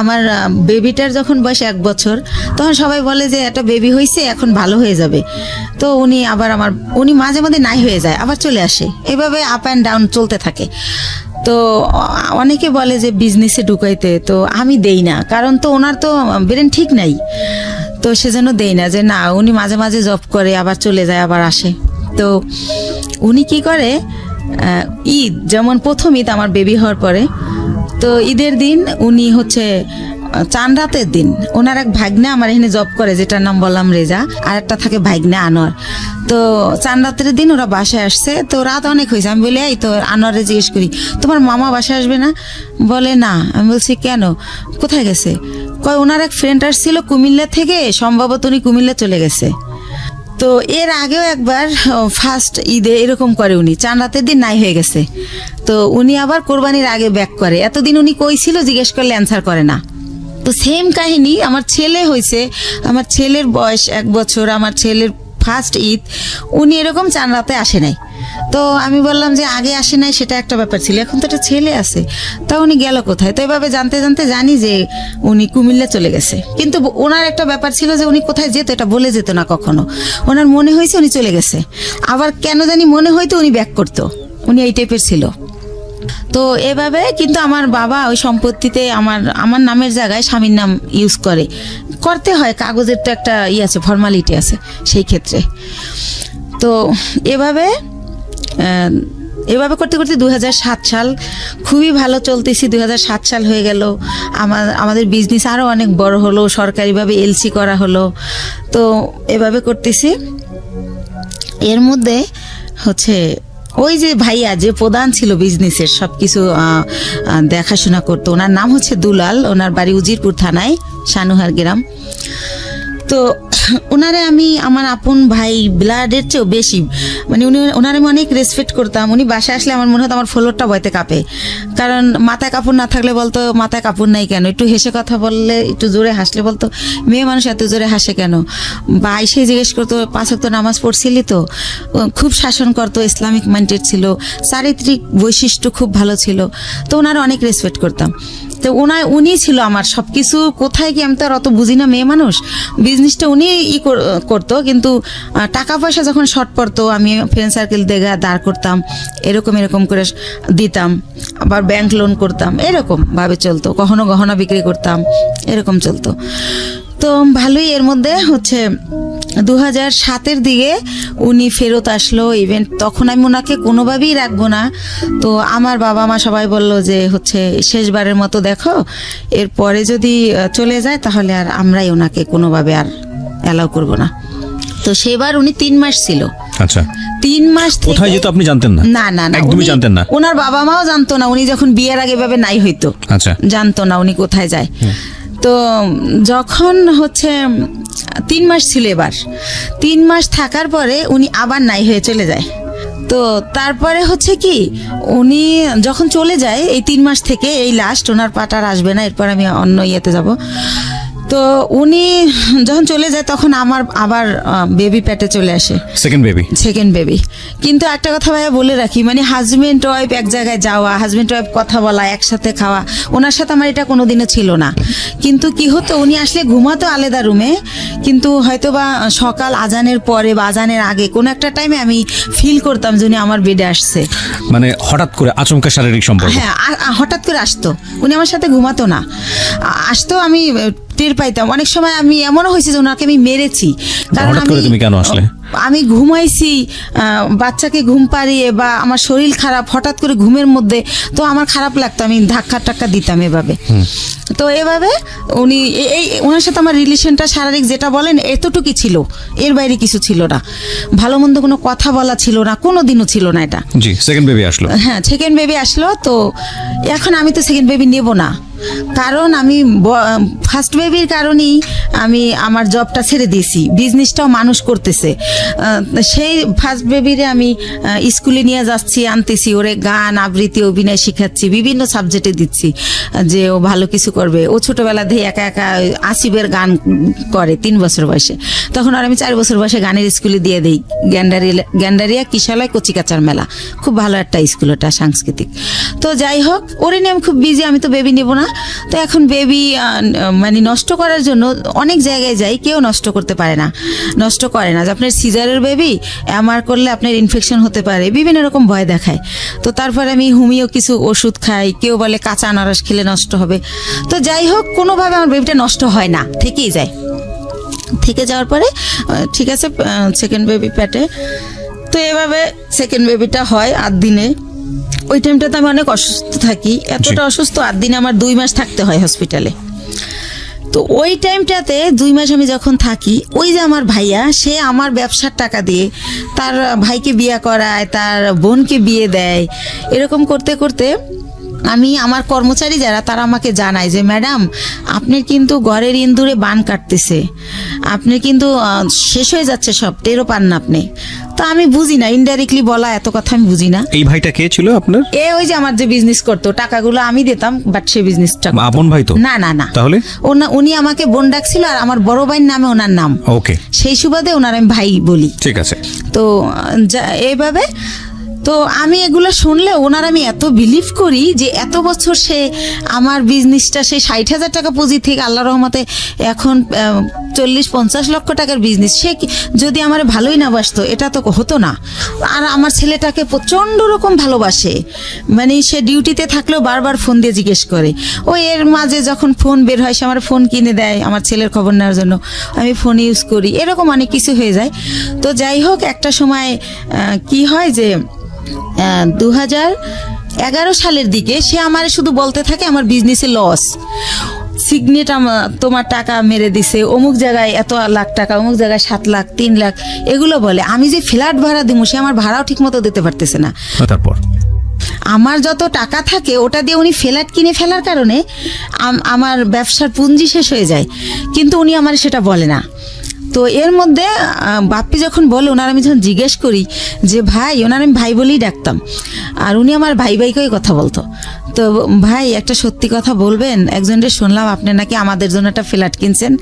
আমার বেবিটার যখন বয়স 1 বছর, তখন সবাই বলে যে একটা বেবি হয়েছে এখন ভালো হয়ে যাবে। তো উনি মাঝে মাঝে নাই হয়ে যায়, আবার চলে আসে, এভাবে আপ অ্যান্ড ডাউন চলতে থাকে। তো অনেকে বলে যে বিজনেসে ঢুকাইতে, তো আমি দেই না, কারণ তো ওনার তো ব্রেন ঠিক নাই, তো সেজন্য দেই না। যে না, উনি মাঝে মাঝে জব করে আবার চলে যায় আবার আসে। তো উনি কি করে, ঈদ যেমন প্রথম ঈদ আমার বেবি হওয়ার পরে, তো ঈদের দিন উনি হচ্ছে চান রাতের দিন ওনার এক ভাগ্নে আমার এখানে জব করে, যেটার নাম বললাম রেজা, আর একটা থাকে ভাগ্নে আনোয়ার। তো চান রাতের দিন ওরা বাসায় আসছে, তো রাত অনেক হয়েছে। আমি বলি এই তো আনোয়ারে জিজ্ঞেস করি, তোমার মামা বাসায় আসবে না? বলে না। আমি বলছি কেন, কোথায় গেছে? কয় ওনার এক ফ্রেন্ড আসছিল কুমিল্লা থেকে, সম্ভবত উনি কুমিল্লা চলে গেছে। তো এর আগেও একবার ফার্স্ট ঈদে এরকম করে, উনি চান রাতের দিন নাই হয়ে গেছে, তো উনি আবার কোরবানির আগে ব্যাক করে। এতদিন উনি কই ছিল জিজ্ঞেস করলে অ্যান্সার করে না। তো সেম কাহিনী আমার ছেলে হয়েছে, আমার ছেলের বয়স 1 বছর, আমার ছেলের ফার্স্ট ঈদ উনি এরকম চান রাতে আসে নাই। তো আমি বললাম যে আগে আসে নাই সেটা একটা ব্যাপার ছিল, এখন তো একটা ছেলে আছে, তা উনি গেল কোথায়? তো এভাবে জানতে জানতে জানি যে উনি কুমিল্লা চলে গেছে। কিন্তু ওনার একটা ব্যাপার ছিল যে উনি কোথায় যেত এটা বলে যেত না কখনো, ওনার মনে হয়েছে উনি চলে গেছে, আবার কেন জানি মনে হয়তো উনি ব্যাক করতো, উনি এই টাইপের ছিল। তো এভাবে কিন্তু আমার বাবা ওই সম্পত্তিতে আমার নামের জায়গায় স্বামীর নাম ইউজ করতে হয়, কাগজের তো একটা আছে, ফর্মালিটি আছে সেই ক্ষেত্রে। তো এভাবে করতে করতে 2007 সাল খুবই ভালো চলতেছি। 2007 সাল হয়ে গেল, আমাদের বিজনেস আরও অনেক বড় হলো, সরকারিভাবে এলসি করা হলো। তো এভাবে করতেছি। এর মধ্যে হচ্ছে ওই যে ভাইয়া যে প্রধান ছিল বিজনেসের সবকিছু দেখাশোনা করতো, ওনার নাম হচ্ছে দুলাল, ওনার বাড়ি উজিরপুর থানায় সানুহার গ্রাম। তো ওনারে আমি আমার আপন ভাই ব্লাডের চেয়েও বেশি, মানে ওনারে আমি অনেক রেসপেক্ট করতাম। উনি বাসায় আসলে আমার মনে হতো আমার ফ্লোরটা বইতে কাঁপে, কারণ মাথায় কাপড় না থাকলে বলতো মাথায় কাপড় নাই কেন, একটু হেসে কথা বললে, একটু জোরে হাসলে বলতো মেয়ে মানুষ এত জোরে হাসে কেন, বা এসে জিজ্ঞেস করতো 5 ওয়াক্ত নামাজ পড়ছিলি তো। খুব শাসন করতো, ইসলামিক মাইন্ডেড ছিল, চারিত্রিক বৈশিষ্ট্য খুব ভালো ছিল। তো ওনারা অনেক রেসপেক্ট করতাম। তো উনি ছিল আমার সবকিছু। কোথায় কি আমি তো আর অত বুঝি না, মেয়ে মানুষ, বিজনেসটা উনি করতো, কিন্তু টাকা পয়সা যখন শর্ট পড়তো আমি ফ্রেন্ড সার্কেল দেখে দাঁড় করতাম, এরকম করে দিতাম, আবার ব্যাংক লোন করতাম, এরকম ভাবে চলতো। কখনো গহনা বিক্রি করতাম, এরকম চলতো। তো ভালোই। এর মধ্যে হচ্ছে 2007-এর দিকে উনি ফেরত আসলো ইভেন্ট, তখন আমি ওনাকে কোনোভাবেই রাখবো না। তো আমার বাবা মা সবাই বললো যে হচ্ছে শেষবারের মতো দেখো, এরপরে যদি চলে যায় তাহলে আর আমরাই ওনাকে কোনোভাবে আর অ্যালাউ করবো না। তো সেবার উনি 3 মাস ছিল। আচ্ছা, 3 মাস কোথায় যেত আপনি জানতেন না? না, একদমই জানতেন না। ওনার বাবা মাও জানতো না, উনি যখন বিয়ের আগে ভাবে নাই হইতো, আচ্ছা, জানতো না উনি কোথায় যায়। তো যখন হচ্ছে 3 মাস ছিল, এবার 3 মাস থাকার পরে উনি আবার নাই হয়ে চলে যায়। তো তারপরে হচ্ছে কি, উনি যখন চলে যায় এই 3 মাস থেকে এই লাস্ট, ওনার পাটার আসবে না, এরপর আমি অন্য ইয়েতে যাব। তো উনি যখন চলে যায় তখন আমার আবার বেবি পেটে চলে আসে, সেকেন্ড বেবি। কিন্তু একটা কথা ভাইয়া বলে রাখি, মানে হাজবেন্ড ওয়াইফ এক জায়গায় যাওয়া, হাজবেন্ড ওয়াইফ কথা বলা, একসাথে খাওয়া, ওনার সাথে আমার এটা কোনোদিনও ছিল না। কিন্তু কি হতো, উনি আসলে ঘুমাতো আলাদা রুমে, কিন্তু হয়তো বা সকাল আজানের পরে বা আজানের আগে কোনো একটা টাইমে আমি ফিল করতাম যে উনি আমার বেডে আসছে, মানে হঠাৎ করে আচমকা শারীরিক সম্পর্ক। হ্যাঁ, হঠাৎ করে আসতো, উনি আমার সাথে ঘুমাতো না, আসতো, আমি টের পাইতাম। অনেক সময় আমি এমনও হয়েছে যে ওনাকে আমি মেরেছি, কারণ তুমি কেন আসলে আমি ঘুমাইছি বাচ্চাকে ঘুম পাড়িয়ে, বা আমার শরীর খারাপ হঠাৎ করে ঘুমের মধ্যে, তো আমার খারাপ লাগতো, আমি ধাক্কা টাক্কা দিতাম এভাবে। তো এভাবে উনি ওনার সাথে আমার রিলেশনটা শারীরিক যেটা বলেন এতটুকুই ছিল, এর বাইরে কিছু ছিল না। ভালো মন্দ কোনো কথা বলা ছিল না, কোনো দিনও ছিল না এটা। জি, সেকেন্ড বেবি আসলো। হ্যাঁ, সেকেন্ড বেবি আসলো। তো এখন আমি তো সেকেন্ড বেবি নেব না, কারণ আমি ফার্স্ট বেবির কারণেই আমি আমার জবটা ছেড়ে দিয়েছি, বিজনেসটাও মানুষ করতেছে। সেই ফার্স্ট বেবিরে আমি স্কুলে নিয়ে যাচ্ছি, আনতেছি, ওরে গান আবৃত্তি অভিনয় শিখাচ্ছি, বিভিন্ন সাবজেক্টে দিচ্ছি যে ও ভালো কিছু করবে। ও ছোটবেলা থেকে একা একা আসিফের গান করে 3 বছর বয়সে, তখন আর আমি 4 বছর বয়সে গানের স্কুলে দিয়ে দিই, গ্যান্ডারিয়া কিশালয় কচিকাচার মেলা, খুব ভালো একটা স্কুল ওটা, সাংস্কৃতিক। তো যাই হোক, ওরে নিয়ে আমি খুব বিজি, আমি তো বেবি নেব না। তো এখন বেবি মানে নষ্ট করার জন্য অনেক জায়গায় যাই, কেউ নষ্ট করতে পারে না, নষ্ট করে না। যে আপনার সিজারের বেবি আমার করলে আপনার ইনফেকশন হতে পারে, বিভিন্ন রকম ভয় দেখায়। তো তারপরে আমি হোমিও কিছু ওষুধ খাই, কেউ বলে কাঁচা আনারস খেলে নষ্ট হবে। তো যাই হোক, কোনোভাবে আমার বেবিটা নষ্ট হয় না, থেকেই যায়। থেকে যাওয়ার পরে ঠিক আছে, সেকেন্ড বেবি পেটে। তো এভাবে সেকেন্ড বেবিটা হয় 8 দিনে। ওই টাইমটাতে আমি অনেক অসুস্থ থাকি, এতটা অসুস্থ 8 দিনে আমার 2 মাস থাকতে হয় হসপিটালে। তো ওই টাইমটাতে 2 মাস আমি যখন থাকি, ওই যে আমার ভাইয়া, সে আমার ব্যবসার টাকা দিয়ে তার ভাইকে বিয়ে করায়, তার বোনকে বিয়ে দেয়। এরকম করতে করতে আমি, আমার কর্মচারী যারা, তারা আমাকে জানায় যে ম্যাডাম আপনার কিন্তু ঘরের ইন্দুরে বান কাটতেছে, আপনি কিন্তু শেষ হয়ে যাচ্ছে, সব টেরও পান না আপনি। তো আমি বুঝি না, ইনডাইরেক্টলি বলা এত কথা আমি বুঝি না। এই ভাইটা কে ছিল আপনার? ওই যে আমার যে বিজনেস করতো, টাকাগুলো আমি দিতাম, বাট সে বিজনেসটা আপন ভাই তো না। না না, তাহলে উনি আমাকে বোন ডাকছিল, আর আমার বড় ভাইয়ের নামে ওনার নাম। ওকে, সেই সুবাদে ওনার আমি ভাই বলি। ঠিক আছে। তো এইভাবে, তো আমি এগুলো শুনলে ওনার আমি এত বিলিভ করি যে এত বছর সে আমার বিজনেসটা, সে 60,000 টাকা পুঁজি থেকে আল্লাহ রহমতে এখন 40-50 লক্ষ টাকার বিজনেস, সে যদি আমার ভালোই না বাসতো এটা তো হতো না। আর আমার ছেলেটাকে প্রচণ্ড রকম ভালোবাসে, মানে সে ডিউটিতে থাকলেও বারবার ফোন দিয়ে জিজ্ঞেস করে। ওই এর মাঝে যখন ফোন বের হয়, সে আমার ফোন কিনে দেয় আমার ছেলের খবর নেওয়ার জন্য, আমি ফোন ইউজ করি, এরকম অনেক কিছু হয়ে যায়। তো যাই হোক, একটা সময় কি হয় যে 2011 সালের দিকে সে আমার শুধু বলতে থাকে আমার বিজনেসে লস, সিগনেট তোমার টাকা মেরে দিছে, অমুক জায়গায় এত লাখ টাকা, অমুক জায়গায় 7 লাখ 3 লাখ, এগুলো বলে। আমি যে ফ্ল্যাট ভাড়া দিব, সে আমার ভাড়াও ঠিক মতো দিতে পারতেছে না। তারপর আমার যত টাকা থাকে ওটা দিয়ে উনি ফ্ল্যাট কিনে ফেলার কারণে আমার ব্যবসার পুঁজি শেষ হয়ে যায়, কিন্তু উনি আমার সেটা বলে না। তো এর মধ্যে বাপ্পি যখন বলে, ওনার আমি যখন জিজ্ঞেস করি যে ভাই, ওনার আমি ভাই বলেই ডাকতাম, আর উনি আমার ভাই ভাইকেই কথা বলতো। তো ভাই একটা সত্যি কথা বলবেন, একজনের শুনলাম আপনি নাকি আমাদের জন্য একটা ফ্ল্যাট কিনছেন।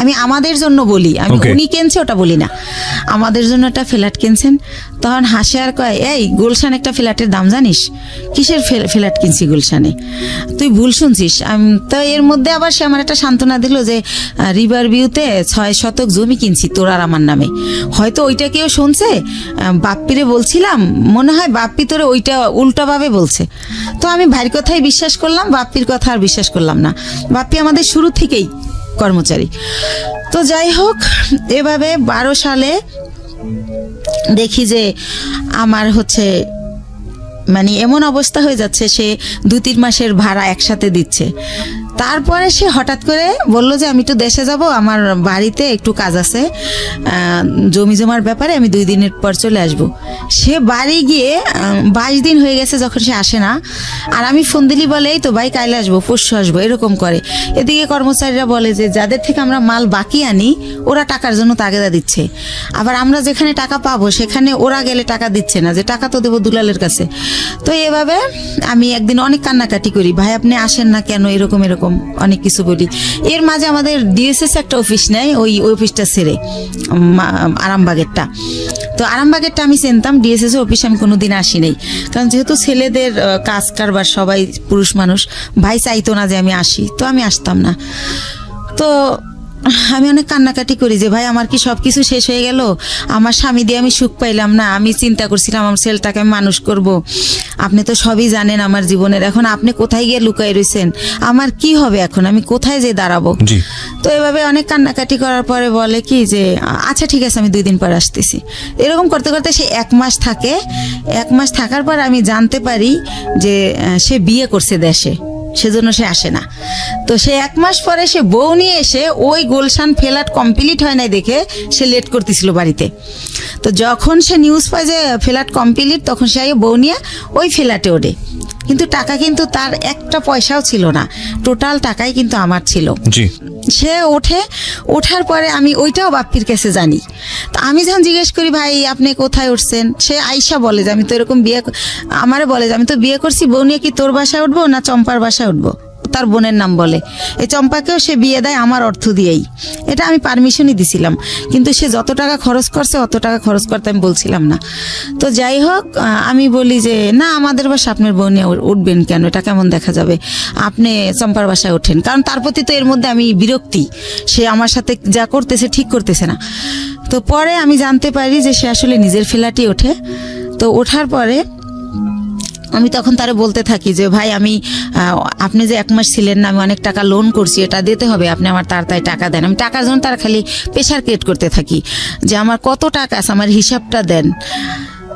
আমি আমাদের জন্য বলি, আমি উনি কিনছে ওটা বলি না, আমাদের জন্য একটা ফ্ল্যাট কিনছেন। তখন হাসে আর কয়, এই গুলশান একটা ফ্ল্যাটের দাম জানিস? কিসের ফ্ল্যাট কিনছি গুলশানে? তুই ভুল শুনছিস। তো এর মধ্যে আবার সে আমার একটা সান্ত্বনা দিল যে রিভার ভিউতে 6 শতক জমি কিনছি তোর আর আমার নামে। হয়তো ওইটা কেউ শুনছে, বাপ্পিরে বলছিলাম, মনে হয় বাপ্পি তোরে ওইটা উল্টাভাবে বলছে। তো আমি ভাইয়ের কথাই বিশ্বাস করলাম, বাপ্পির কথা আর বিশ্বাস করলাম না। বাপ্পি আমাদের শুরু থেকেই কর্মচারী। তো যাই হোক, এভাবে 12 সালে দেখি যে আমার হচ্ছে মানে এমন অবস্থা হয়ে যাচ্ছে, সে 2-3 মাসের ভাড়া একসাথে দিচ্ছে। তারপরে সে হঠাৎ করে বলল যে আমি একটু দেশে যাব, আমার বাড়িতে একটু কাজ আছে, জমি জমার ব্যাপারে আমি 2 দিনের পর চলে আসব। সে বাড়ি গিয়ে 22 দিন হয়ে গেছে যখন সে আসে না। আর আমি ফোন দিলি বলে, এই তো ভাই কাইলে আসবো, পরশু আসবো, এরকম করে। এদিকে কর্মচারীরা বলে যে যাদের থেকে আমরা মাল বাকি আনি ওরা টাকার জন্য তাগেদা দিচ্ছে, আবার আমরা যেখানে টাকা পাবো সেখানে ওরা গেলে টাকা দিচ্ছে না, যে টাকা তো দেবো দুলালের কাছে। তো এভাবে আমি একদিন অনেক কান্নাকাটি করি, ভাই আপনি আসেন না কেন, এরকম এরকম অনেক কিছু বলি। এর মাঝে আমাদের ডিএসএস একটা অফিস নেয়, ওই অফিসটা ছেড়ে আরামবাগেরটা। তো আরামবাগেরটা আমি চিনতাম, ডিএসএস অফিসে আমি কোনোদিন আসি নাই, কারণ যেহেতু ছেলেদের কাজ কারবার সবাই পুরুষ মানুষ, ভাই চাইতো না যে আমি আসি, তো আমি আসতাম না। তো আমি অনেক কান্নাকাটি করি যে ভাই আমার কি সবকিছু শেষ হয়ে গেল, আমার স্বামী দিয়ে আমি সুখ পাইলাম না, আমি চিন্তা করছিলাম আমার ছেলেটাকে আমি মানুষ করব, আপনি তো সবই জানেন আমার জীবনের, এখন আপনি কোথায় গিয়ে লুকাই রয়েছেন, আমার কি হবে এখন, আমি কোথায় যে দাঁড়াবো। তো এভাবে অনেক কান্নাকাটি করার পরে বলে কি যে আচ্ছা ঠিক আছে আমি 2 দিন পর আসতেছি। এরকম করতে করতে সে 1 মাস থাকে। 1 মাস থাকার পর আমি জানতে পারি যে সে বিয়ে করছে দেশে, সেজন্য সে আসে না। তো সে 1 মাস পরে সে বউ নিয়ে এসে ওই গুলশান ফ্ল্যাট কমপ্লিট হয় নাই দেখে সে লেট করতেছিল বাড়িতে। তো যখন সে নিউজ পায় যে ফ্ল্যাট কমপ্লিট, তখন সে বউ নিয়ে ওই ফ্ল্যাটে ওঠে। কিন্তু টাকা কিন্তু তার একটা পয়সাও ছিল না, টোটাল টাকাই কিন্তু আমার ছিল। সে ওঠার পরে আমি ওইটাও বাপ্পির কাছে জানি। তো আমি যখন জিজ্ঞেস করি ভাই আপনি কোথায় উঠছেন, সে আইসা বলে যে আমি তো এরকম আমারে বলে যে আমি তো বিয়ে করছি, বউ নিয়ে কি তোর বাসায় উঠবো না চম্পার বাসায় উঠবো, তার বোনের নাম বলে। এই চম্পাকেও সে বিয়ে দেয় আমার অর্থ দিয়েই, এটা আমি পারমিশনই দিছিলাম। কিন্তু সে যত টাকা খরচ করছে অত টাকা খরচ করতে আমি বলছিলাম না। তো যাই হোক, আমি বলি যে না আমাদের বাসা আপনার বউ নিয়ে উঠবেন কেন, এটা কেমন দেখা যাবে, আপনি চম্পার বাসায় ওঠেন। কারণ তার প্রতি তো এর মধ্যে আমি বিরক্তি, সে আমার সাথে যা করতেছে ঠিক করতেছে না। তো পরে আমি জানতে পারি যে সে আসলে নিজের ফ্ল্যাটে ওঠে। তো ওঠার পরে আমি তখন তারে বলতে থাকি যে ভাই আমি আপনি যে 1 মাস ছিলেন না, আমি অনেক টাকা লোন করছি, এটা দিতে হবে, আপনি আমার তাড়াতাড়ি টাকা দেন। আমি টাকার জন্য তার খালি প্রেশার ক্রিয়েট করতে থাকি যে আমার কত টাকা আছে, আমার হিসাবটা দেন।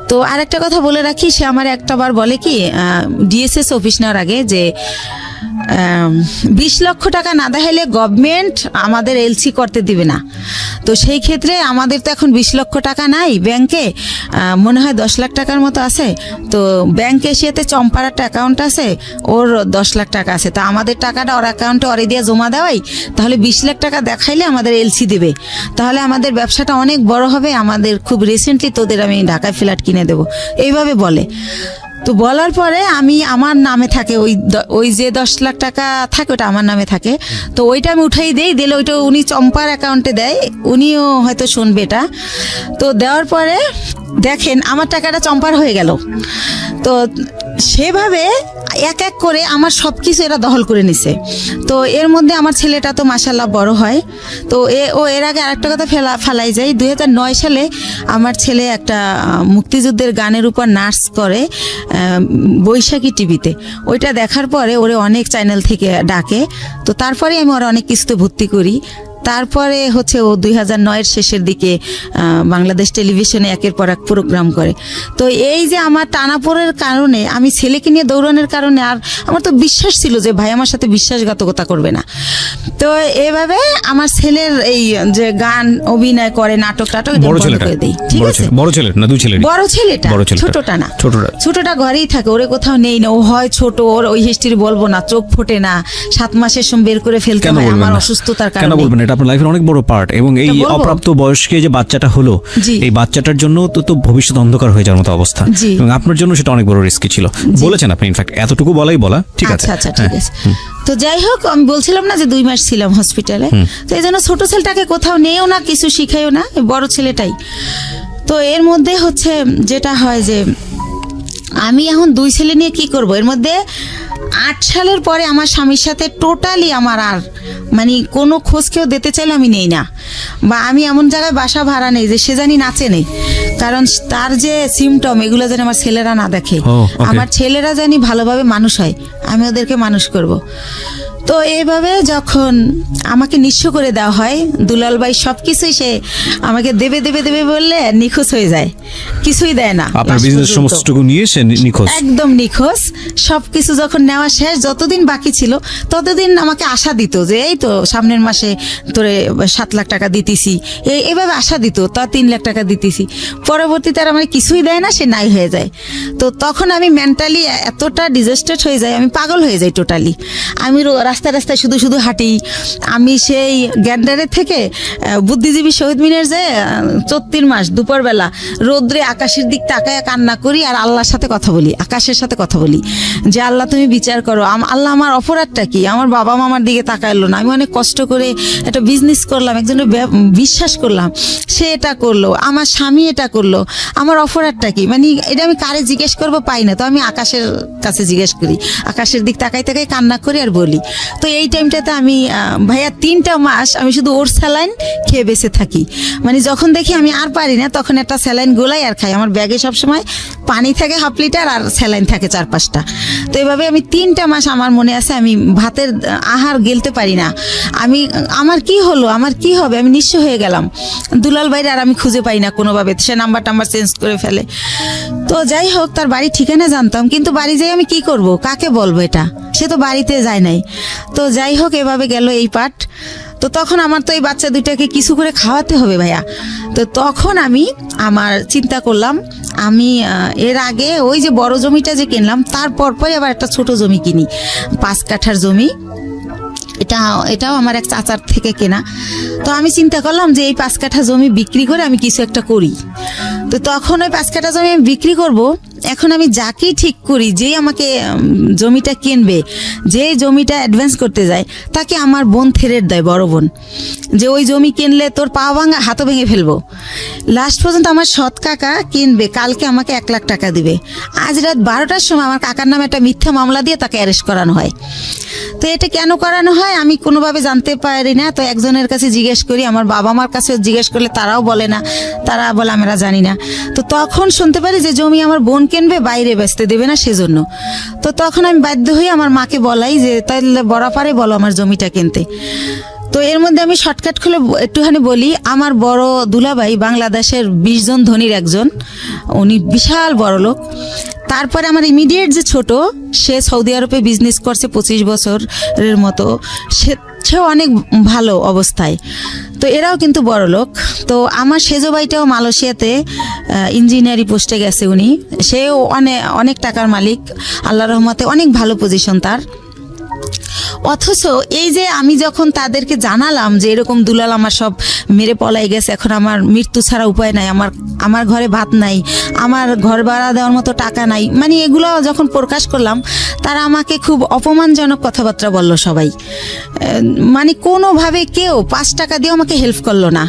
তো আরেকটা কথা বলে রাখি, সে আমার একটা বার বলে কি ডিএসএস অফিস নেওয়ার আগে যে 20 লক্ষ টাকা না দেখাইলে গভর্নমেন্ট আমাদের এলসি করতে দিবে না। তো সেই ক্ষেত্রে আমাদের তো এখন 20 লক্ষ টাকা নাই ব্যাংকে, মনে হয় 10 লাখ টাকার মতো আছে। তো ব্যাংক এশিয়াতে চম্পার একটা অ্যাকাউন্ট আছে, ওর 10 লাখ টাকা আছে। তো আমাদের টাকাটা ওর অ্যাকাউন্টে ওরে দিয়ে জমা দেওয়াই, তাহলে 20 লাখ টাকা দেখাইলে আমাদের এলসি দেবে, তাহলে আমাদের ব্যবসাটা অনেক বড় হবে, আমাদের খুব রিসেন্টলি তোদের আমি ঢাকায় ফ্ল্যাট কিনে দেবো, এইভাবে বলে। তো বলার পরে আমি আমার নামে থাকে ওই যে 10 লাখ টাকা থাকে ওটা আমার নামে থাকে। তো ওইটা আমি উঠাই দিলে ওইটা উনি চম্পার অ্যাকাউন্টে দেয়, উনিও হয়তো শুনবে এটা। তো দেওয়ার পরে দেখেন আমার টাকাটা চম্পার হয়ে গেল। তো সেভাবে এক এক করে আমার সব কিছু এরা দখল করে নিছে। তো এর মধ্যে আমার ছেলেটা তো মাশাআল্লাহ বড় হয়। তো এর আগে আরেকটা কথা ফেলাই যায়, 2009 সালে আমার ছেলে একটা মুক্তিযুদ্ধের গানের উপর নাচ করে বৈশাখী টিভিতে। ওইটা দেখার পরে ওরে অনেক চ্যানেল থেকে ডাকে। তো তারপরে আমি ওরা অনেক কিছুতে ভর্তি করি। তারপরে হচ্ছে ও 2009-এর শেষের দিকে বাংলাদেশ টেলিভিশনে একের পর এক প্রোগ্রাম করে। তো এই যে আমার টানাপোড়ের কারণে, আমি ছেলেকে নিয়ে দৌড়ানোর কারণে, আর আমার তো বিশ্বাস ছিল যে ভাই আমার সাথে বিশ্বাসঘাতকতা করবে না। তো এইভাবে আমার ছেলের এই যে গান অভিনয় করে, নাটক করে দেই। ঠিক আছে, বড় ছেলেটা, ছোটটা না, ছোটটা ঘরেই থাকে, ওরে কোথাও নেই না। ও হয় ছোট, ওর ওই হিস্ট্রি বলবো না, চোখ ফোটে না, 7 মাসের সময় বের করে ফেলতে হয় আমার অসুস্থতার কারণে। আপনার লাইফের অনেক বড় পার্ট, এবং এই অপ্রাপ্ত বয়স্কে যে বাচ্চাটা হলো, এই বাচ্চাটার জন্য তো ভবিষ্যৎ অন্ধকার হয়ে যাওয়ার মতো অবস্থা, এবং আপনার জন্য সেটা অনেক বড় রিস্কি ছিল বলেছেন আপনি। ইনফ্যাক্ট এতটুকু বলা ঠিক আছে। আচ্ছা ঠিক আছে। তো যাই হোক, আমি বলছিলাম না যে 2 মাস ছিলাম হসপিটালে। তো এই জন্য ছোট ছেলেটাকে কোথাও নেও না, কিছু শিখাইও না, বড় ছেলেটাই। তো এর মধ্যে হচ্ছে যেটা হয় যে আমি এখন 2 ছেলে নিয়ে কি করব। এর মধ্যে 8 সালের পরে আমার স্বামীর সাথে টোটালি আমার আর মানে কোনো খোঁজ কেউ দিতে চাইলে আমি নেই না, বা আমি এমন জায়গায় বাসা ভাড়া নেই যে সে জানি নাচে নেই। কারণ তার যে সিমটম এগুলো যেন আমার ছেলেরা না দেখে, আমার ছেলেরা জানি ভালোভাবে মানুষ হয়, আমি ওদেরকে মানুষ করব। তো এইভাবে যখন আমাকে নিঃস্ব করে দেওয়া হয়, দুলাল ভাই সবকিছুই সে আমাকে দেবে বললে নিখোঁজ হয়ে যায়, কিছুই দেয় না। আপনার বিজনেস সমস্তটুকু নিয়ে সে নিখোঁজ, একদম নিখোঁজ। সবকিছু যখন নেওয়া শেষ, যতদিন বাকি ছিল ততদিন আমাকে আশা দিত যে এই তো সামনের মাসে তোরে 7 লাখ টাকা দিতেছি, এইভাবে আশা দিত। তা 3 লাখ টাকা দিতেছি। পরবর্তীতে আর আমার কিছুই দেয় না, সে নাই হয়ে যায়। তো তখন আমি মেন্টালি এতটা ডিজাস্টার্ড হয়ে যাই, আমি পাগল হয়ে যাই টোটালি। আমি রাস্তায় শুধু হাঁটি। আমি সেই গ্যান্ডারের থেকে বুদ্ধিজীবী শহীদ মিনার যে 34 মাস দুপুরবেলা রোদ্রে আকাশের দিক তাকায় কান্না করি, আর আল্লাহর সাথে কথা বলি, আকাশের সাথে কথা বলি যে আল্লাহ তুমি বিচার করো, আল্লাহ আমার অপরাধটা কি, আমার বাবা মামার দিকে তাকাইলো না, আমি অনেক কষ্ট করে একটা বিজনেস করলাম, একজনের বিশ্বাস করলাম, সে এটা করলো, আমার স্বামী এটা করলো, আমার অপরাধটা কি, মানে এটা আমি কারে জিজ্ঞেস করবো পাই না। তো আমি আকাশের কাছে জিজ্ঞেস করি, আকাশের দিক তাকাই কান্না করি আর বলি। তো এই টাইমটাতে আমি ভাইয়া 3টা মাস আমি শুধু ওর স্যালাইন খেয়ে বেঁচে থাকি। মানে যখন দেখি আমি আর পারি না তখন একটা স্যালাইন গোলাই আর খাই। আমার ব্যাগে সবসময় পানি থাকে 1/2 লিটার আর স্যালাইন থাকে 4-5টা। তো এভাবে আমি 3টা মাস আমার মনে আছে আমি ভাতের আহার গেলতে পারি না। আমার কি হলো, আমার কি হবে, আমি নিঃস্ব হয়ে গেলাম। দুলাল ভাইরে আর আমি খুঁজে পাই না কোনোভাবে, সে নাম্বার চেঞ্জ করে ফেলে। তো যাই হোক, তার বাড়ি ঠিকানা জানতাম, কিন্তু বাড়ি যাই আমি কি করব, কাকে বলবো, এটা সে তো বাড়িতে যায় নাই। তো যাই হোক, এভাবে গেল এই পাঠ। তো তখন আমার তো এই বাচ্চা দুইটাকে কিছু করে খাওয়াতে হবে ভাইয়া। তো তখন আমি চিন্তা করলাম, আমি এর আগে ওই যে বড় জমিটা যে কিনলাম তার পরপরই আবার একটা ছোট জমি কিনি, 5 কাঠার জমি। এটাও আমার এক চাচার থেকে কেনা। তো আমি চিন্তা করলাম যে এই 5 কাঠা জমি বিক্রি করে আমি কিছু একটা করি। তো তখন ওই 5 কাঠা জমি আমি বিক্রি করব। এখন আমি যাকেই ঠিক করি, যেই আমাকে জমিটা কিনবে, যে জমিটা অ্যাডভান্স করতে যায়, তাকে আমার বোন থেরেট দেয়, বড় বোন, যে ওই জমি কিনলে তোর পা ভাঙা হাতও ভেঙে ফেলবো। লাস্ট পর্যন্ত আমার সৎ কাকা কিনবে, কালকে আমাকে 1 লাখ টাকা দিবে। আজ রাত 12টার সময় আমার কাকার নামে একটা মিথ্যা মামলা দিয়ে তাকে অ্যারেস্ট করানো হয়। তো এটা কেন করানো হয় আমি কোনোভাবে জানতে পারি না। তো একজনের কাছে জিজ্ঞেস করি, আমার বাবা মার কাছে জিজ্ঞেস করলে তারাও বলে না, তারা বলে আমরা জানি না। তো তখন শুনতে পারি যে জমি আমার বোন কিনবে, বাইরে বেচতে দেবে না সেজন্য। তো তখন আমি বাধ্য হয়ে আমার মাকে বলাই যে তাহলে বরাপারে বলো আমার জমিটা কিনতে। তো এর মধ্যে আমি শর্টকাট খুলে একটুখানি বলি, আমার বড় দুলাভাই বাংলাদেশের 20 জন ধনীর একজন, উনি বিশাল বড় লোক। তারপরে আমার ইমিডিয়েট যে ছোট, সে সৌদি আরবে বিজনেস করছে 25 বছরের মতো, সেও অনেক ভালো অবস্থায়। তো এরাও কিন্তু বড় লোক। তো আমার সেজো ভাইটাও মালয়েশিয়াতে ইঞ্জিনিয়ারিং পোস্টে গেছে, সেও অনেক টাকার মালিক, আল্লাহর রহমতে অনেক ভালো পজিশন তার। অথচ এই যে আমি যখন তাদেরকে জানালাম যে এরকম দুলাল আমার সব মেরে পলাই গেছে, এখন আমার মৃত্যু ছাড়া উপায় নাই, আমার ঘরে ভাত নাই, আমার ঘর ভাড়া দেওয়ার মতো টাকা নাই, মানে এগুলো যখন প্রকাশ করলাম, তারা আমাকে খুব অপমানজনক কথাবার্তা বললো সবাই। মানে কোনোভাবে কেউ 5 টাকা দিয়ে আমাকে হেল্প করলো না।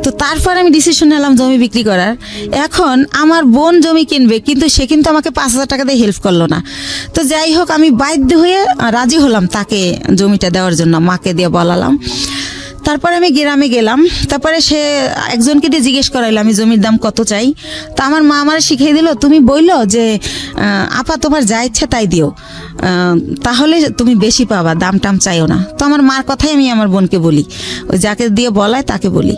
তো তারপর আমি ডিসিশন নিলাম জমি বিক্রি করার। এখন আমার বোন জমি কিনবে, কিন্তু সে কিন্তু আমাকে 5,000 টাকা দিয়ে হেল্প করলো না। তো যাই হোক, আমি বাধ্য হয়ে রাজি হলাম তাকে জমিটা দেওয়ার জন্য, মাকে দিয়ে বলালাম। তারপরে আমি গ্রামে গেলাম, তারপরে সে একজনকে দিয়ে জিজ্ঞেস করাইলো আমি জমির দাম কত চাই। তা আমার মা আমার শিখিয়ে দিল, তুমি বললো যে আপা তোমার যা ইচ্ছা তাই দিও, তাহলে তুমি বেশি পাবা, দাম টাম চাইও না। তো আমার মার কথাই আমি আমার বোনকে বলি, ওই যাকে দিয়ে বলায় তাকে বলি।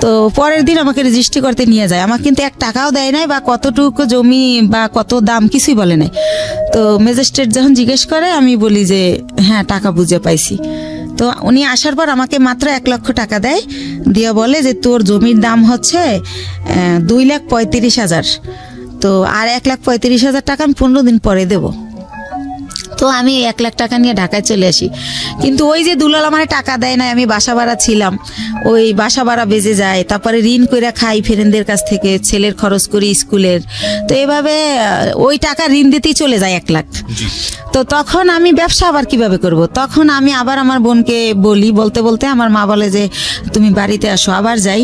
তো পরের দিন আমাকে রেজিস্ট্রি করতে নিয়ে যায়, আমার কিন্তু 1 টাকাও দেয় নাই, বা কতটুকু জমি বা কত দাম কিছুই বলে নাই। তো ম্যাজিস্ট্রেট যখন জিজ্ঞেস করে আমি বলি যে হ্যাঁ টাকা বুঝে পাইছি। তো উনি আসার পর আমাকে মাত্র 1 লক্ষ টাকা দেয়, দিয়ে বলে যে তোর জমির দাম হচ্ছে 2,35,000, তো আর 1,35,000 টাকা আমি 15 দিন পরে দেবো। তো আমি 1 লাখ টাকা নিয়ে ঢাকায় চলে আসি। কিন্তু ওই যে দুলাল আমার টাকা দেয় না, আমি বাসা ভাড়া ছিলাম, ওই বাসা ভাড়া বেজে যায়, তারপরে ঋণ করে খাই ফ্রেন্ডদের কাছ থেকে, ছেলের খরচ করি স্কুলের। তো এভাবে ওই টাকা ঋণ দিতেই চলে যায় 1 লাখ। তো তখন আমি ব্যবসা আবার কিভাবে করব? তখন আমি আবার আমার বোনকে বলি, বলতে বলতে আমার মা বলে যে তুমি বাড়িতে আসো। আবার যাই,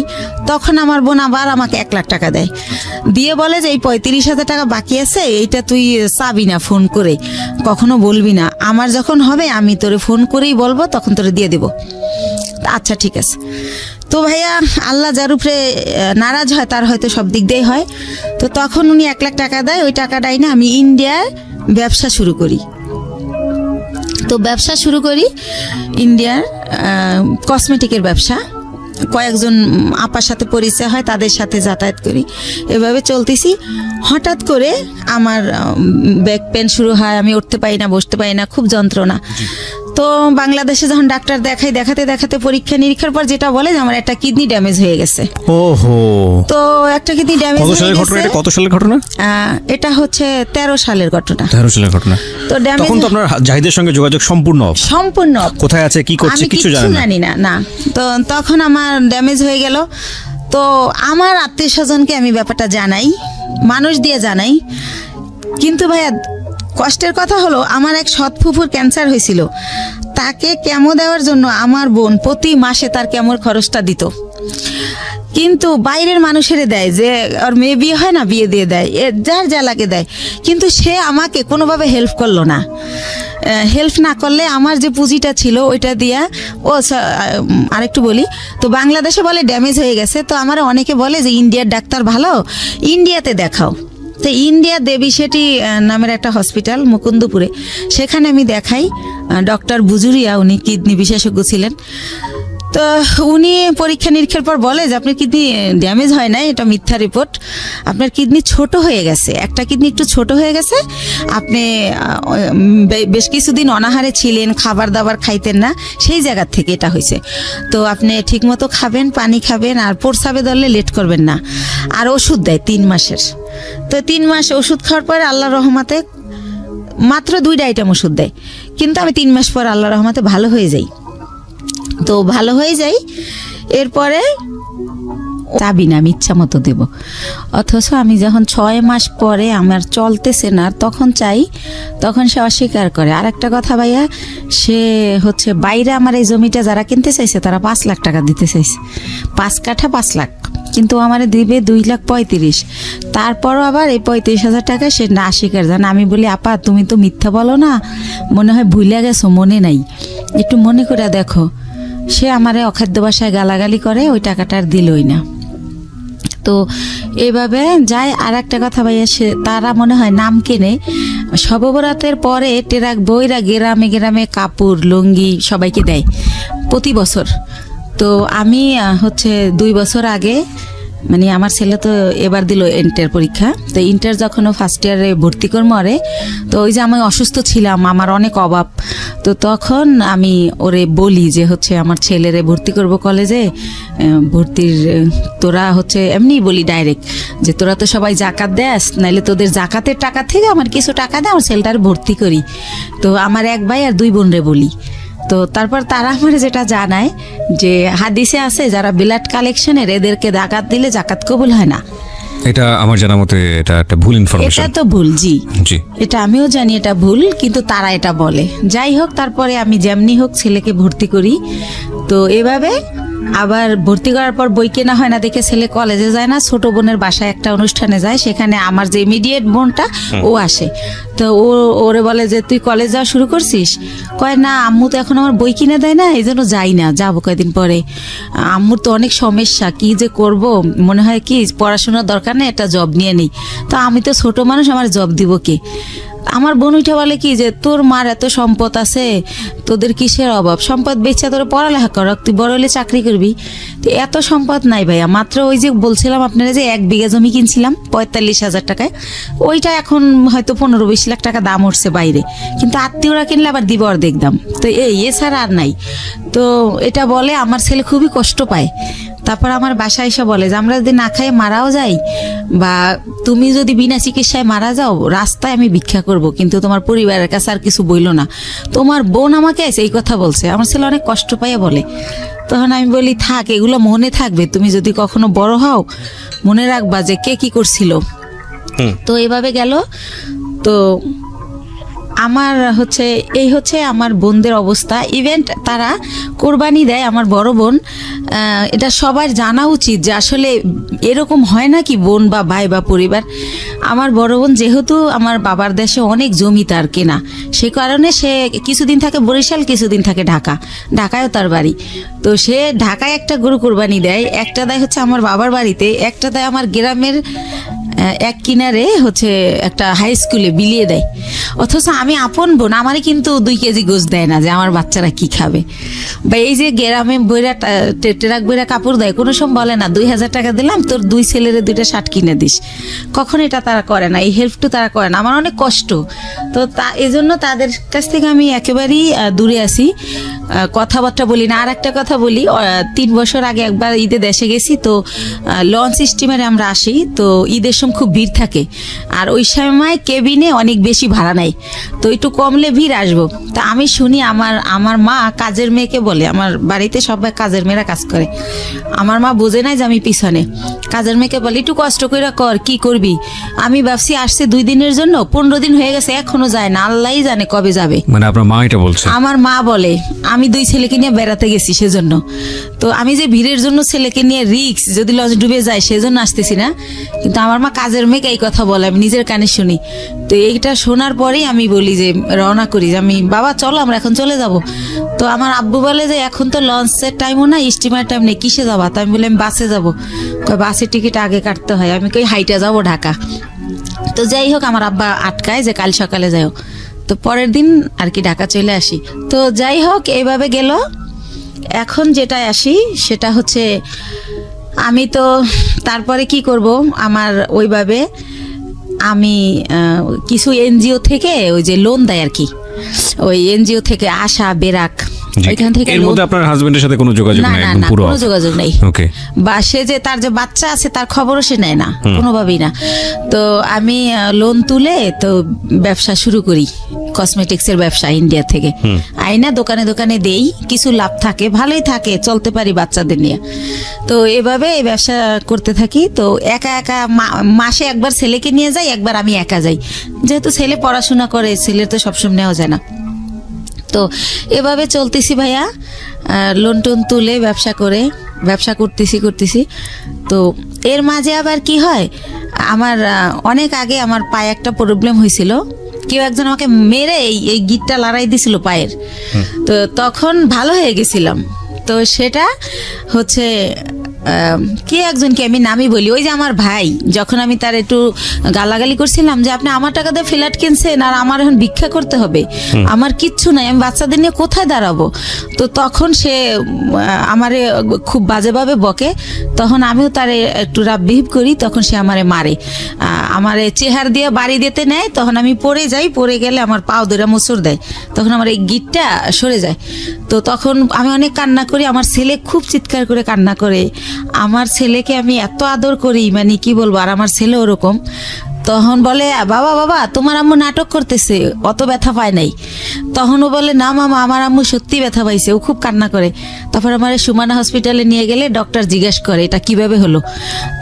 তখন আমার বোন আবার আমাকে 1 লাখ টাকা দেয়, দিয়ে বলে যে এই 35,000 টাকা বাকি আছে, এইটা তুই চাবি না, ফোন করে কখনো বলবি না, আমার যখন হবে আমি তোরে ফোন করেই বলবো, তখন তোরে দিয়ে দেবো। আচ্ছা ঠিক আছে। তো ভাইয়া, আল্লাহ যার উপরে নারাজ হয় তার হয়তো সব দিক দিয়েই হয়। তো তখন উনি 1 লাখ টাকা দেয়, ওই টাকাটাই না আমি ইন্ডিয়ায় ব্যবসা শুরু করি। তো ব্যবসা শুরু করি ইন্ডিয়ার কসমেটিকের ব্যবসা, কয়েকজন আপার সাথে পরিচয় হয়, তাদের সাথে যাতায়াত করি, এভাবে চলতেছি। হঠাৎ করে আমার ব্যাক পেন শুরু হয়, আমি উঠতে পারি না, বসতে পারি না, খুব যন্ত্রণা। তো বাংলাদেশে যখন ডাক্তার দেখাই, দেখাতে পরীক্ষা নিরীক্ষার পর যেটা বলে যে আমার একটা কিডনি ড্যামেজ হয়ে গেছে। ওহো। তো একটা কিডনি ড্যামেজ হয়ে গেছে। কত সালের ঘটনা? এটা হচ্ছে 13 সালের ঘটনা। 13 সালের ঘটনা। তো তখন তো আপনার জাহিদের সঙ্গে যোগাযোগ সম্পূর্ণ কোথায় আছে, কি করছে কিছু জানি না। না, তো তখন আমার ড্যামেজ হয়ে গেল। তো আমার আত্মীয় স্বজনকে আমি ব্যাপারটা জানাই, মানুষ দিয়ে জানাই। কিন্তু ভাইয়া কষ্টের কথা হলো, আমার এক সৎ ফুফুর ক্যান্সার হয়েছিল, তাকে কেমো দেওয়ার জন্য আমার বোন প্রতি মাসে তার কেমোর খরচটা দিত। কিন্তু বাইরের মানুষের দেয়, যে ওর মেয়ে বিয়ে হয় না, বিয়ে দিয়ে দেয়, যার যা লাগে দেয়, কিন্তু সে আমাকে কোনোভাবে হেল্প করলো না। হেল্প না করলে আমার যে পুঁজিটা ছিল ওইটা দিয়া, ও আরেকটু বলি, তো বাংলাদেশে বলে ড্যামেজ হয়ে গেছে, তো আমার অনেকে বলে যে ইন্ডিয়ার ডাক্তার ভালো, ইন্ডিয়াতে দেখাও। তো ইন্ডিয়া দেবী সেটি নামের একটা হসপিটাল মুকুন্দপুরে, সেখানে আমি দেখাই ডক্টর বুজুরিয়া, উনি কিডনি বিশেষজ্ঞ ছিলেন। তো উনি পরীক্ষা নিরীক্ষার পর বলে যে আপনার কিডনি ড্যামেজ হয় নাই, এটা মিথ্যা রিপোর্ট, আপনার কিডনি ছোট হয়ে গেছে, একটা কিডনি একটু ছোট হয়ে গেছে, আপনি বেশ কিছুদিন অনাহারে ছিলেন, খাবার দাবার খাইতেন না, সেই জায়গার থেকে এটা হয়েছে। তো আপনি ঠিকমতো খাবেন, পানি খাবেন, আর প্রস্রাবে ধরলে লেট করবেন না, আর ওষুধ দেয় 3 মাসের। তো 3 মাস ওষুধ খাওয়ার পরে আল্লাহর রহমতে মাত্র 2টা আইটেম ওষুধ দেয়, কিন্তু আমি 3 মাস পর আল্লাহর রহমতে ভালো হয়ে যাই। তো ভালো হয়ে যাই, এরপরে চাবি না, আমি ইচ্ছা মতো দেব, অথচ আমি যখন 6 মাস পরে আমার চলতেছে না তখন চাই, তখন সে অস্বীকার করে। আর একটা কথা ভাইয়া, সে হচ্ছে বাইরে আমার এই জমিটা যারা কিনতে চাইছে তারা 5 লাখ টাকা দিতে চাইছে, 5 কাঠা 5 লাখ, কিন্তু আমার দিবে 2,35,000। তারপরও আবার এই 35,000 টাকা সে না স্বীকার জান। আমি বলি, আপা তুমি তো মিথ্যা বলো না, মনে হয় ভুলে গেছো, মনে নাই, একটু মনে করে দেখো। সে আমারে অখাদ্য ভাষায় গালাগালি করে, ওই টাকাটা আর দিলই না। তো এইভাবে যায়। আর একটা কথা ভাইয়া, সে তারা মনে হয় নাম কেনে, শবে বরাতের পরে টেরাক বইরা গ্রামে গ্রামে কাপড় লুঙ্গি সবাইকে দেয় প্রতি বছর। তো আমি হচ্ছে 2 বছর আগে, মানে আমার ছেলে তো এবার দিল ইন্টার পরীক্ষা, তো ইন্টার যখন ও ফার্স্ট ইয়ারে ভর্তি করে মরে, তো ওই যে আমি অসুস্থ ছিলাম, আমার অনেক অভাব, তো তখন আমি ওরে বলি যে হচ্ছে আমার ছেলেরে ভর্তি করব কলেজে, ভর্তির তোরা হচ্ছে এমনি বলি ডাইরেক্ট যে তোরা তো সবাই জাকাত দেস, নাইলে তোদের জাকাতের টাকা থেকে আমার কিছু টাকা দে, আমার ছেলেটার ভর্তি করি। তো আমার 1 ভাই আর 2 বোনরে বলি। তো তারপর তারা আমার যেটা জানায় যে হাদিসে আছে যারা ব্লাড কালেকশনের, এদেরকে জাকাত দিলে জাকাত কবুল হয় না। এটা আমার জানা মতে এটা একটা ভুল ইনফরমেশন। এটা তো ভুল, জি জি, এটা আমিও জানি এটা ভুল, কিন্তু তারা এটা বলে। যাই হোক, তারপরে আমি যেমনি হোক ছেলেকে ভর্তি করি। তো এভাবে আবার ভর্তি করার পর বই কেনা হয় না দেখে ছেলে কলেজে যায় না, ছোট বোনের বাসায় একটা অনুষ্ঠানে যায়, সেখানে আমার যে ইমিডিয়েট বোনটা ও আসে। তো ওরে বলে যে তুই কলেজ যাওয়া শুরু করছিস? কয় না, আম্মু তো এখন আমার বই কিনে দেয় না, এই জন্য যাই না, যাবো কয়েকদিন পরে। আম্মুর তো অনেক সমস্যা, কি যে করব, মনে হয় কি পড়াশোনার দরকার নেই, একটা জব নিয়ে নেই। তো আমি তো ছোট মানুষ, আমার জব দিব কে? আমার বোন উঠে বলে কি যে তোর মার এত সম্পদ আছে, তোদের কিসের অভাব, সম্পদ বেচা তোর পড়ালেখা কর, তুই বড় হলে চাকরি করবি। তো এত সম্পদ নাই ভাইয়া, মাত্র ওই যে বলছিলাম আপনারা যে 1 বিঘা জমি কিনছিলাম 45,000 টাকায়, ওইটা এখন হয়তো 15-20 লাখ টাকা দাম উঠছে বাইরে, কিন্তু আত্মীয়রা কিনলে আবার দিব অর্ধেক দাম। তো এছাড়া আর নাই। তো এটা বলে আমার ছেলে খুবই কষ্ট পায়। তারপর আমার বাসায় এসে বলে যে আমরা যদি না খাই মারাও যাই, বা তুমি যদি বিনা চিকিৎসায় মারা যাও, রাস্তায় আমি ভিক্ষা করব, কিন্তু তোমার পরিবারের কাছে আর কিছু বইল না। তোমার বোন আমাকে এই কথা বলছে, আমার ছেলে অনেক কষ্ট পাইয়া বলে। তখন আমি বলি থাক, এগুলো মনে থাকবে, তুমি যদি কখনো বড় হও মনে রাখবা যে কে কি করছিল। তো এইভাবে গেল। তো আমার হচ্ছে এই হচ্ছে আমার বোনদের অবস্থা। ইভেন্ট তারা কোরবানি দেয়, আমার বড় বোন, এটা সবার জানা উচিত যে আসলে এরকম হয় না কি বোন বা ভাই বা পরিবার। আমার বড় বোন যেহেতু আমার বাবার দেশে অনেক জমি তার কেনা, সে কারণে সে কিছুদিন থাকে বরিশাল, কিছুদিন থাকে ঢাকায়ও তার বাড়ি। তো সে ঢাকায় একটা গরু কোরবানি দেয়, একটা দেয় হচ্ছে আমার বাবার বাড়িতে, একটা দেয় আমার গ্রামের এক কিনারে হচ্ছে একটা হাই স্কুলে বিলিয়ে দেয়। অথচ আমি আপন বোন, আমারই কিন্তু 2 কেজি গোশ দেয় না যে আমার বাচ্চারা কি খাবে। বা এই যে গ্রামে বইরা টেরাক বইরা কাপড় দেয়, কোনো সময় বলে না 2,000 টাকা দিলাম তোর 2 ছেলেরে 2টা শার্ট কিনে দিস, কখন এটা তারা করে না, এই হেল্পটু তারা করে না। আমার অনেক কষ্ট। তো এই জন্য তাদের কাছ থেকে আমি একেবারেই দূরে আসি, কথাবার্তা বলি না। আর একটা কথা বলি, 3 বছর আগে একবার ঈদে দেশে গেছি, তো লঞ্চ স্টিমারে আমরা আসি, তো ঈদের সবসময় খুব ভিড় থাকে, আর ওই সময় কেবিনে অনেক বেশি ভাড়া নেয়, তো একটু কমলে ভিড় আসবো। তা আমি শুনি আমার মা কাজের মেয়েকে বলে, আমার বাড়িতে সবাই কাজের মেয়েরা কাজ করে, আমার মা বোঝে নাই যে আমি পিছনে, কাজের মেয়েকে বলে একটু কষ্ট করে কর, কি করবি। আমি ভাবছি আসছে 2 দিনের জন্য, 15 দিন হয়ে গেছে এখনো যায় না, আল্লাহই জানে কবে যাবে। মানে আপনার মা এটা বলছে? আমার মা বলে আমি 2 ছেলেকে নিয়ে বেড়াতে গেছি সেজন্য, তো আমি যে ভিড়ের জন্য ছেলেকে নিয়ে রিক্স যদি লঞ্চ ডুবে যায় সেজন্য আসতেছি না, কিন্তু আমার মা কাজের মেয়েকে এই কথা বলে, আমি নিজের কানে শুনি। তো এইটা শোনার পরেই আমি বলি যে রওনা করি, আমি বাবা চলো আমরা এখন চলে যাব। তো আমার আব্বু বলে যে এখন তো লঞ্চের টাইমও না, স্টিমার টাইম নেই, কিসে যাবা? তো আমি বলি আমি বাসে যাবো। বাসের টিকিট আগে কাটতে হয়, আমি কই হাইটা যাবো ঢাকা। তো যাই হোক আমার আব্বা আটকায় যে কাল সকালে যাও, তো পরের দিন আর কি ঢাকা চলে আসি। তো যাই হোক এইভাবে গেল। এখন যেটা আসি সেটা হচ্ছে আমি তো তারপরে কি করব, আমার ওইভাবে আমি কিছু এনজিও থেকে ওই যে লোন দেয় আর কি, ওই এনজিও থেকে আশা বেরাক, ওইখান থেকে। এর মধ্যে আপনার হাজবেন্ডের সাথে কোনো যোগাযোগ নাই? না, কোনো যোগাযোগ নেই। ওকে। বা সে যে তার যে বাচ্চা আছে তার খবরও সে নেয় না, কোনোভাবেই না। তো আমি লোন তুলে তো ব্যবসা শুরু করি, কসমেটিক্সের ব্যবসা ইন্ডিয়া থেকে আইনা দোকানে দোকানে দেই, কিছু লাভ থাকে, ভালোই থাকে, চলতে পারি বাচ্চাদের নিয়ে। তো এভাবে এই ব্যবসা করতে থাকি। তো একা একা মাসে একবার ছেলেকে নিয়ে যাই, একবার আমি একা যাই, যেহেতু ছেলে পড়াশোনা করে, ছেলের তো সবসময় নেওয়া যায় না। তো এভাবে চলতেছি ভাইয়া, লোন টোন তুলে ব্যবসা করতেছি। তো এর মাঝে আবার কি হয়, আমার অনেক আগে আমার পায়ে একটা প্রবলেম হয়েছিল, কেউ একজন আমাকে মেরে এই গিটটা লড়াই দিছিল পায়ের, তো তখন ভালো হয়ে গেছিলাম। তো সেটা হচ্ছে কে একজনকে আমি নামই বলি, ওই যে আমার ভাই, যখন আমি তার একটু গালাগালি করছিলাম যে আপনি আমার টাকা দিয়ে ফ্ল্যাট কিনছেন আর আমার এখন ভিক্ষা করতে হবে, আমার কিচ্ছু নাই, আমি বাচ্চাদের নিয়ে কোথায় দাঁড়াবো। তো তখন সে আমারে খুব বাজেভাবে বকে, তখন আমিও তারে একটু রাব বিহেভ করি, তখন সে আমারে মারে, আমারে চেহারা দিয়ে বাড়ি দিতে নেয়, তখন আমি পড়ে যাই, পড়ে গেলে আমার পাও ধরে মোচড় দেয়, তখন আমার এই গিটটা সরে যায়। তো তখন আমি অনেক কান্না করি, আমার ছেলে খুব চিৎকার করে কান্না করে, আমার ছেলেকে আমি এত আদর করি, মানে কি বলবো, আর আমার ছেলে ওরকম। তখন বলে বাবা তোমার আম্মু নাটক করতেছে, অত ব্যথা পায় নাই। তখন ও বলে না মামা, আমার আম্মু সত্যি ব্যথা পাইছে, ও খুব কান্না করে। তারপর আমার সুমানা হসপিটালে নিয়ে গেলে ডক্টর জিজ্ঞেস করে এটা কিভাবে হলো,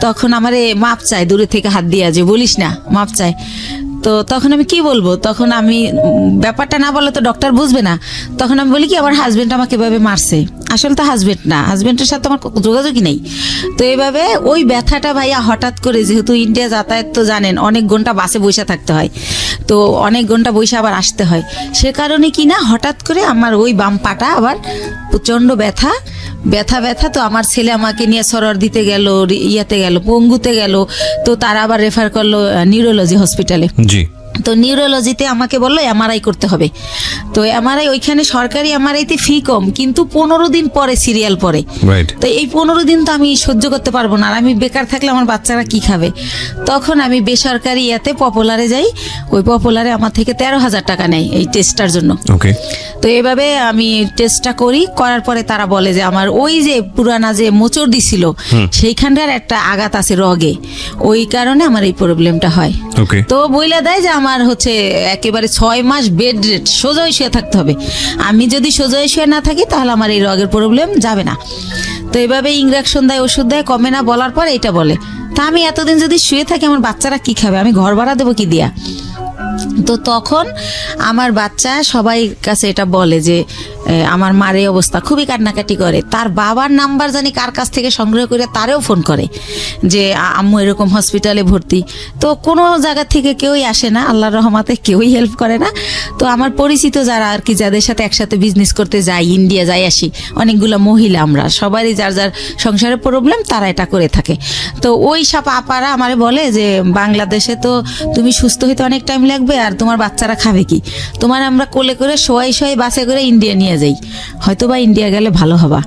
তখন আমারে মাপ চায়, দূরে থেকে হাত দিয়া যে বলিস না, মাপ চায়। তো তখন আমি কি বলবো, তখন আমি ব্যাপারটা না বলে তো ডক্টর বুঝবে না, তখন আমি বলি কি আমার হাজবেন্ড আমাকে এভাবে মারছে, আসলে তো হাজবেন্ড না, হাজবেন্ডের সাথে আমার যোগাযোগই নেই। তো এইভাবে ওই ব্যথাটা ভাইয়া হঠাৎ করে, যেহেতু ইন্ডিয়া যাতায়াত তো জানেন অনেক ঘন্টা বাসে বসে থাকতে হয়, তো অনেক ঘন্টা বসে আবার আসতে হয়, সে কারণে কি না হঠাৎ করে আমার ওই বাম পাটা আবার প্রচন্ড ব্যথা। তো আমার ছেলে আমাকে নিয়ে সরর দিতে গেল, ইয়াতে গেল, পঙ্গুতে গেল, তো তারা আবার রেফার করলো নিউরোলজি হসপিটালে। তো নিউরোলজিতে আমাকে বললো এমআরআই করতে হবে। তো এমআরআই ওইখানে সরকারি এমআরআইতে ফি কম, কিন্তু 15 দিন পরে সিরিয়াল পরে। তো এই 15 দিন তো আমি সহ্য করতে পারবো না, আর আমি বেকার থাকলে আমার বাচ্চারা কি খাবে। তখন আমি বেসরকারি ইয়াতে পপুলারে যাই, ওই পপুলারে আমার থেকে 13,000 টাকা নেয় এই টেস্টটার জন্য। তো এইভাবে আমি টেস্টটা করার পরে তারা বলে যে আমার ওই যে পুরানা যে মোচড় দিছিল সেইখানটার একটা আঘাত আছে রগে, ওই কারণে আমার এই প্রবলেমটা হয়। তো বইলা দেয় যে আমার হচ্ছে একেবারে 6 মাস বেড রেস্ট, সোজা শুয়ে থাকতে হবে। আমি যদি সোজা শুয়ে না থাকি তাহলে আমার এই রগের প্রবলেম যাবে না। তো এইভাবে ইনজেকশন দেয়, ওষুধ দেয়, কমে না, বলার পর এটা বলে। তা আমি এতদিন যদি শুয়ে থাকি আমার বাচ্চারা কি খাবে, আমি ঘর ভাড়া দেবো কি দিয়া। তো তখন আমার বাচ্চা সবাই কাছে এটা বলে যে আমার মার এই অবস্থা, খুবই কান্নাকাটি করে। তার বাবার নাম্বার জানি কার কাছ থেকে সংগ্রহ করে তারেও ফোন করে যে আম্মু এরকম হসপিটালে ভর্তি। তো কোনো জায়গা থেকে কেউই আসে না, আল্লাহর রহমতে কেউই হেল্প করে না। তো আমার পরিচিত যারা আর কি, যাদের সাথে একসাথে বিজনেস করতে যাই, ইন্ডিয়া যাই আসি, অনেকগুলো মহিলা, আমরা সবারই যার যার সংসারের প্রবলেম, তারা এটা করে থাকে। তো ওই সব আপারা আমারে বলে যে বাংলাদেশে তো তুমি সুস্থ হইতে অনেক টাইম লাগবে, থাকবে আর তোমার বাচ্চারা খাবে কি, তোমার আমরা কোলে করে শোয়াই শোয়াই বাসে করে ইন্ডিয়া নিয়ে যাই, হয়তো বা ইন্ডিয়া গেলে ভালো হবা।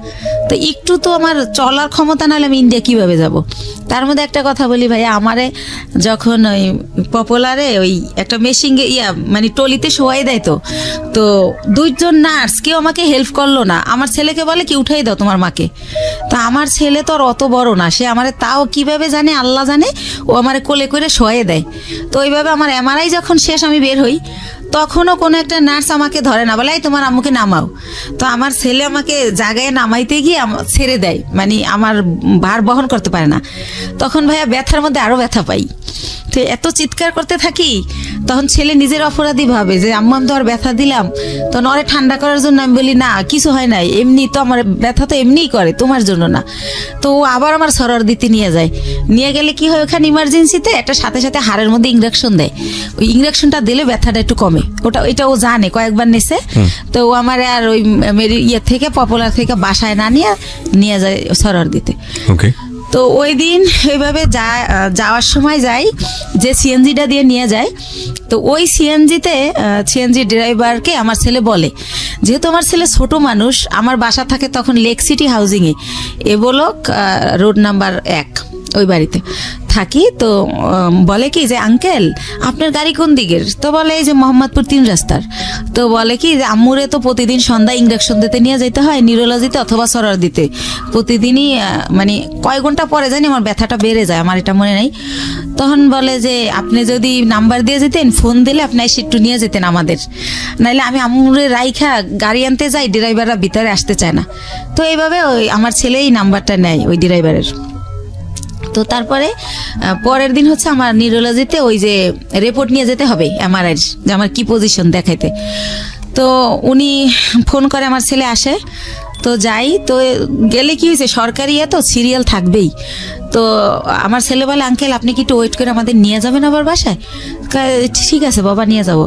তো একটু তো আমার চলার ক্ষমতা নাহলে আমি ইন্ডিয়া কিভাবে যাব। তার মধ্যে একটা কথা বলি ভাইয়া, আমারে যখন ওই পপুলারে ওই একটা মেশিন মানে টলিতে শোয়াই দেয়, তো 2জন নার্স কেউ আমাকে হেল্প করলো না। আমার ছেলেকে বলে কি উঠাই দাও তোমার মাকে। তো আমার ছেলে তো আর অত বড় না, সে আমারে তাও কিভাবে জানে আল্লাহ জানে, ও আমারে কোলে করে শোয়াই দেয়। তো ওইভাবে আমার এমআরআই যখন শেষ আমি বের হই, তখনও কোনো একটা নার্স আমাকে ধরে না, বলে তোমার আম্মুকে নামাও। তো আমার ছেলে আমাকে জায়গায় নামাইতে গিয়ে ছেড়ে দেয়, মানে আমার ভার বহন করতে পারে না। তখন ভাইয়া ব্যথার মধ্যে আরো ব্যথা পাই, তো এত চিৎকার করতে থাকি। তখন ছেলে নিজের অপরাধী ভাবে যে আম্মু আমি তো আর ব্যথা দিলাম, তো নরে ঠান্ডা করার জন্য আমি বলি না কিছু হয় নাই, এমনি তো আমার ব্যথা তো এমনিই করে, তোমার জন্য না। তো আবার আমার সরর দিতে নিয়ে যায়, নিয়ে গেলে কি হয় ওখানে ইমার্জেন্সিতে একটা সাথে সাথে হাড়ের মধ্যে ইঞ্জেকশন দেয়, ওই ইঞ্জেকশনটা দিলে ব্যথাটা একটু কমে। এটা ও জানে, কয়েকবার নিছে। তো ও আমার আর ওই ইয়ে থেকে পপুলার থেকে বাসায় না নিয়ে যায় সরর দিতে। তো ওই দিন এইভাবে যাওয়ার সময় যাই, যে সিএনজিটা দিয়ে নিয়ে যায়, তো ওই সিএনজি ড্রাইভারকে আমার ছেলে বলে, যেহেতু আমার ছেলে ছোট মানুষ, আমার বাসা থাকে তখন লেক সিটি হাউজিংয়ে, এ বলক রোড নাম্বার 1 ওই বাড়িতে থাকি। তো বলে কি যে আঙ্কেল আপনার গাড়ি কোন দিকের? তো বলে এই যে মোহাম্মদপুর 3 রাস্তার। তো বলে কি যে আম্মুরে তো প্রতিদিন সন্ধ্যায় ইঞ্জেকশন দিতে নিয়ে যেতে হয়, নিউরোলজিতে অথবা সরর দিতে, প্রতিদিনই মানে কয় ঘন্টা পরে জানি আমার ব্যথাটা বেড়ে যায়, আমার এটা মনে নেই। তখন বলে যে আপনি যদি নাম্বার দিয়ে যেতেন, ফোন দিলে আপনি এসে একটু নিয়ে যেতেন আমাদের, নাহলে আমি আম্মুরে রাইখা গাড়ি আনতে যাই, ড্রাইভাররা ভিতরে আসতে চায় না। তো এইভাবে ওই আমার ছেলে এই নাম্বারটা নেয় ওই ড্রাইভারের। তো তারপরে পরের দিন হচ্ছে আমার নিউরোলজিতে ওই যে রিপোর্ট নিয়ে যেতে হবে এমআরআই, যে আমার কি পজিশন দেখাইতে। তো উনি ফোন করে, আমার ছেলে আসে, তো যাই। তো গেলে কি হয়েছে, সরকারি তো সিরিয়াল থাকবেই। তো আমার ছেলে বলে আঙ্কেল আপনি কি একটু ওয়েট করে আমাদের নিয়ে যাবেন আবার বাসায়? ঠিক আছে বাবা নিয়ে যাব।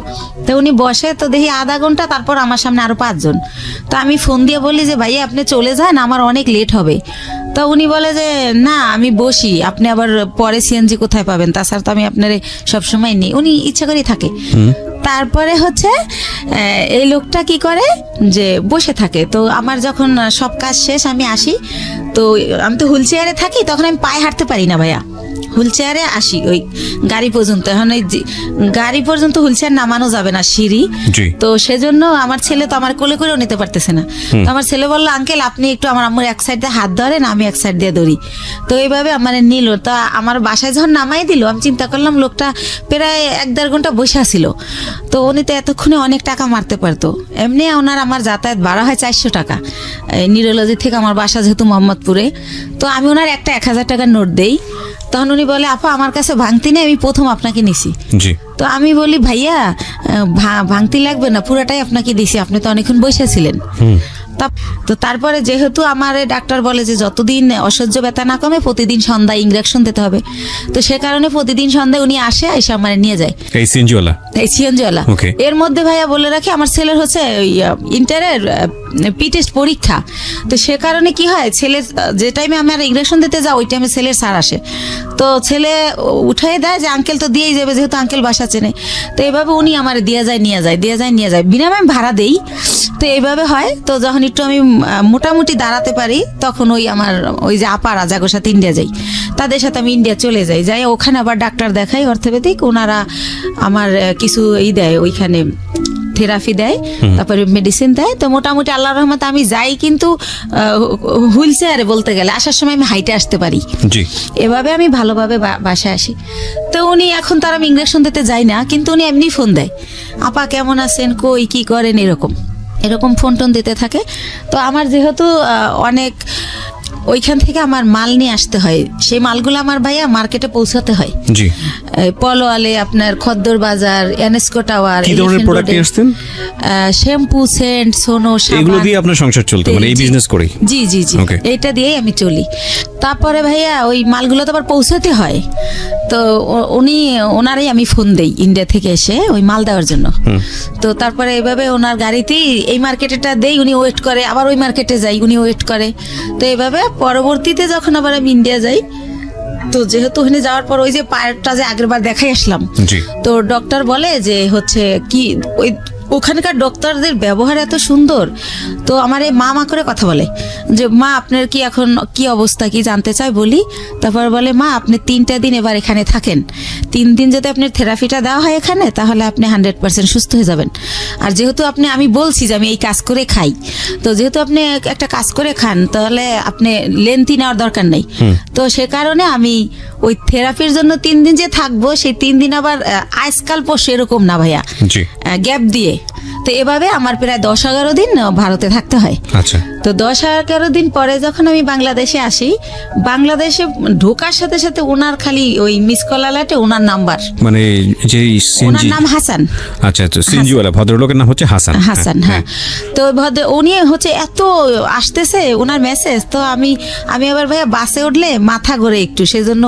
তো উনি বসে, তো দেখি আধা ঘন্টা, তারপর আমার সামনে আরো 5 জন। তো আমি ফোন দিয়ে বলি যে ভাইয়া আপনি চলে যান, আমার অনেক লেট হবে। তো উনি বলে যে না আমি বসি, আপনি আবার পরে সিএনজি কোথায় পাবেন, তাছাড়া তো আমি আপনার সবসময় নেই, উনি ইচ্ছা করেই থাকে। তারপরে হচ্ছে এই লোকটা কি করে যে বসে থাকে। তো আমার যখন সব কাজ শেষ আমি আসি, তো আমি তো হুইল চেয়ারে থাকি, তখন আমি পায়ে হাঁটতে পারি না ভাইয়া, হুইল চেয়ারে আসি ওই গাড়ি পর্যন্ত। এখন ওই গাড়ি পর্যন্ত হুইল চেয়ার নামানো যাবে না, সিঁড়ি। তো সেজন্য আমার ছেলে তো আমার কোলে করেও নিতে পারতেছে না। তো আমার ছেলে বললো আঙ্কেল আপনি একটু আমার আম্মুর এক সাইড দিয়ে হাত ধরেন, আমি এক সাইড দিয়ে ধরি। তো এইভাবে আমার নিল। তা আমার বাসায় যখন নামাই দিল, আমি চিন্তা করলাম লোকটা প্রায় 1-1.5 ঘন্টা বসে আসিল, তো উনি তো এতক্ষণে অনেক টাকা মারতে পারতো। এমনি ওনার আমার যাতায়াত ভাড়া হয় 400 টাকা নিউরোলজি থেকে আমার বাসা যেহেতু মোহাম্মদপুরে। তো আমি ওনার একটা 1000 টাকার নোট দেই। তখন উনি বলে আপা আমার কাছে ভাঙতি নেই, আমি প্রথম আপনাকে নিছি। তো আমি বলি ভাইয়া ভাঙতি লাগবে না, পুরাটাই আপনাকে দিছি, আপনি তো অনেকক্ষণ বসেছিলেন। তো তারপরে যেহেতু আমার ডাক্তার বলে যে যতদিন অসহ্য ব্যথা না কমে প্রতিদিন সন্ধ্যায় ইঞ্জেকশন দিতে হবে, তো সে কারণে প্রতিদিন সন্ধ্যায় উনি আসে আমার নিয়ে যায় এই সিএনজিওয়ালা। এর মধ্যে ভাইয়া বলে রাখি আমার ছেলের হচ্ছে ইন্টারের টেস্ট পরীক্ষা। তো সে কারণে কি হয়, ছেলের যে টাইমে আমার ইঞ্জেকশন দিতে যাও ওই টাইমে ছেলের স্যার আসে, তো ছেলে উঠাই দেয় যে আঙ্কেল তো দিয়েই যাবে, যেহেতু আঙ্কেল বাসা চেনে। তো এইভাবে উনি আমার দিয়ে যায় নিয়ে যায় বিনামূল্যে ভাড়া দেই। তো এইভাবে হয়। তো যখন একটু আমি মোটামুটি দাঁড়াতে পারি, তখন ওই আমার ওই যে আপারা যাগোর সাথে ইন্ডিয়া যাই, তাদের সাথে আমি ইন্ডিয়া চলে যাই ওখানে আবার ডাক্তার দেখাই অর্থোপেডিক, ওনারা আমার কিছু দেয়, ওইখানে থেরাপি দেয়, তারপরে মেডিসিন দেয়। তো মোটামুটি আল্লাহর রহমতে আমি যাই, কিন্তু হুইল চেয়ারে বলতে গেলে আসার সময় আমি হাইটে আসতে পারি। এভাবে আমি ভালোভাবে বাসায় আসি। তো উনি এখন তার আমি ইঞ্জেকশন দিতে যাই না, কিন্তু উনি এমনি ফোন দেয়, আপা কেমন আছেন, কই কি করেন, এরকম ফোন টোন দিতে থাকে। তো আমার যেহেতু অনেক ওইখান থেকে আমার মাল নিয়ে আসতে হয়, সেই মালগুলো আমার ভাইয়া মার্কেটে পৌঁছাতে হয়। পলোয়ালে আপনার খদ্দর বাজার, এনএসকো টাওয়ার, শ্যাম্পু, সেন্ট, সোনো, এগুলো দিয়ে আপনার সংসার চলতো, মানে এই বিজনেস করে? জি এইটা দিয়েই আমি চলি। তারপরে ভাইয়া ওই মালগুলো তো আবার পৌঁছাতে হয়, তো ওনারাই আমি ফোন দেই ইন্ডিয়া থেকে এসে ওই মাল দেওয়ার জন্য। তো তারপরে এইভাবে ওনার গাড়িতেই এই মার্কেটেটা দেই, উনি ওয়েট করে, আবার ওই মার্কেটে যাই, উনি ওয়েট করে। তো এইভাবে পরবর্তীতে যখন আবার আমি ইন্ডিয়া যাই, তো যেহেতু ওখানে যাওয়ার পর ওই যে পায়েরটা যে আগের বার দেখাই আসলাম, তো ডক্টর বলে যে হচ্ছে কি ওই ওখানকার ডক্টরদের ব্যবহার এত সুন্দর। তো আমার এই মা করে কথা বলে যে মা আপনার কি এখন কি অবস্থা কি জানতে চাই, বলি। তারপর বলে মা আপনি 3টা দিন এবার এখানে থাকেন, 3 দিন যদি আপনার থেরাপিটা দেওয়া হয় এখানে তাহলে আপনি 100% সুস্থ হয়ে যাবেন। আর যেহেতু আমি বলছি যে আমি এই কাজ করে খাই, তো যেহেতু আপনি একটা কাজ করে খান তাহলে আপনি লেন্থি নেওয়ার দরকার নেই। তো সে কারণে আমি ওই থেরাপির জন্য 3 দিন যে থাকবো সেই 3 দিন আবার আজকাল পর সেরকম না ভাইয়া, গ্যাপ দিয়ে। তো এভাবে আমার প্রায় 10-11 দিন ভারতে থাকতে হয়। আচ্ছা। তো 10-11 দিন পরে যখন আমি বাংলাদেশে আসি, বাংলাদেশে ঢোকার সাথে সাথে ওনার খালি ওই মিস কল অ্যালার্টে ওনার নাম্বার, মানে যে ওনার নাম হাসান। আচ্ছা, তো সিনজিওয়ালা ভদ্রলোকের নাম হচ্ছে হাসান। হাসান, হ্যাঁ। তো উনি হচ্ছে এত আসতেছে ওনার মেসেজ। তো আমি আবার ভাইয়া বাসে উঠলে মাথা ঘোরে একটু, সেজন্য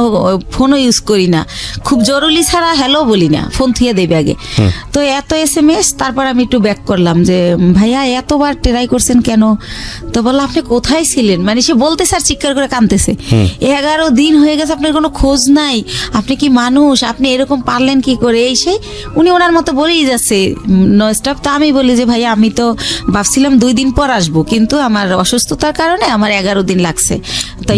ফোনও ইউজ করি না, খুব জরুরি ছাড়া হ্যালো বলি না, ফোন থুয়ে দেবে আগে। তো এত SMS, তারপর আমি একটু ব্যাক করলাম যে ভাইয়া এতবার ট্রাই করছেন কেন? তো বললো আপনি কোথায় ছিলেন, মানে সে বলতে স্যার চিৎকার করে কাঁদতেছে, 11 দিন হয়ে গেছে আপনার কোনো খোঁজ নাই, আপনি কি মানুষ, আপনি এরকম পারলেন কি করে? এই সেই উনি ওনার মতো বলেই যাচ্ছে নন স্টপ। তো আমি বলি যে ভাইয়া আমি তো ভাবছিলাম 2 দিন পর আসবো, কিন্তু আমার অসুস্থতার কারণে আমার 11 দিন লাগছে। তো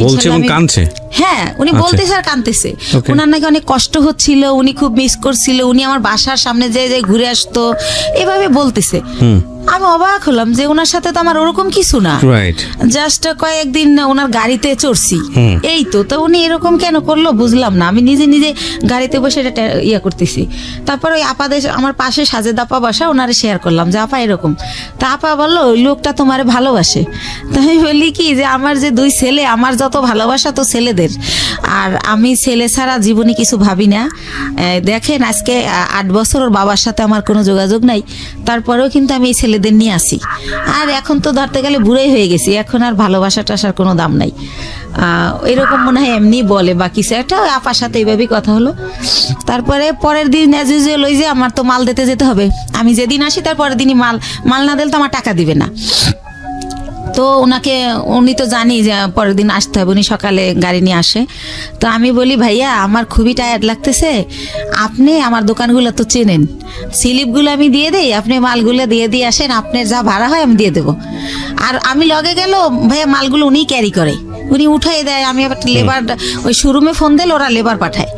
হ্যাঁ, উনি বলতে স্যার কাঁদতেছে, ওনার নাকি অনেক কষ্ট হচ্ছিল, উনি খুব মিস করছিল, উনি আমার বাসার সামনে যে ঘুরে আসতো, এভাবে বলতেছে। আমি অবাক হলাম যে ওনার সাথে তো আমার ওরকম কিছু না, জাস্ট কয়েকদিন ওনার গাড়িতে চড়ছি, এই তো। তো উনি এরকম কেন করলো বুঝলাম না। আমি নিজে নিজে গাড়িতে বসে এটা ইয়ে করতেছি। তারপর ওই আপাদের আমার পাশে সাজেদ আপা বসা, ওনারে শেয়ার করলাম যে আপা এরকম। তা আপা বললো ওই লোকটা তোমারে ভালোবাসে। তা আমি বলি কি যে আমার যে 2 ছেলে, আমার যত ভালোবাসা তো ছেলেদের, আর আমি ছেলে ছাড়া জীবনে কিছু ভাবি না। দেখেন আজকে 8 বছর ওর বাবার সাথে আমার কোনো যোগাযোগ নাই, তারপরেও কিন্তু আমি এই ছেলেদের নিয়ে আসি। আর এখন তো ধরতে গেলে বুড়াই হয়ে গেছি, এখন আর ভালোবাসা টাসার কোনো দাম নাই। এরকম মনে হয় এমনি বলে বা কিছু একটা। আপার সাথে এইভাবেই কথা হলো। তারপরে পরের দিন অ্যাজ ইউজুয়াল ওই যে আমার তো মাল দিতে যেতে হবে, আমি যেদিন আসি তার পরের দিনই মাল না দিলে তো আমার টাকা দিবে না। তো উনি তো জানি যে পরের দিন আসতে হবে, উনি সকালে গাড়ি নিয়ে আসে। তো আমি বলি ভাইয়া আমার খুবই টায়ার্ড লাগতেছে, আপনি আমার দোকানগুলো তো চেনেন, স্লিপগুলো আমি দিয়ে দেই, আপনি মালগুলো দিয়ে আসেন, আপনার যা ভাড়া হয় আমি দিয়ে দেবো। আর আমি লগে গেল ভাইয়া মালগুলো উনিই ক্যারি করে, উনি উঠাই দেয়। আমি আবার লেবার ওই শোরুমে ফোন দিলে ওরা লেবার পাঠায়,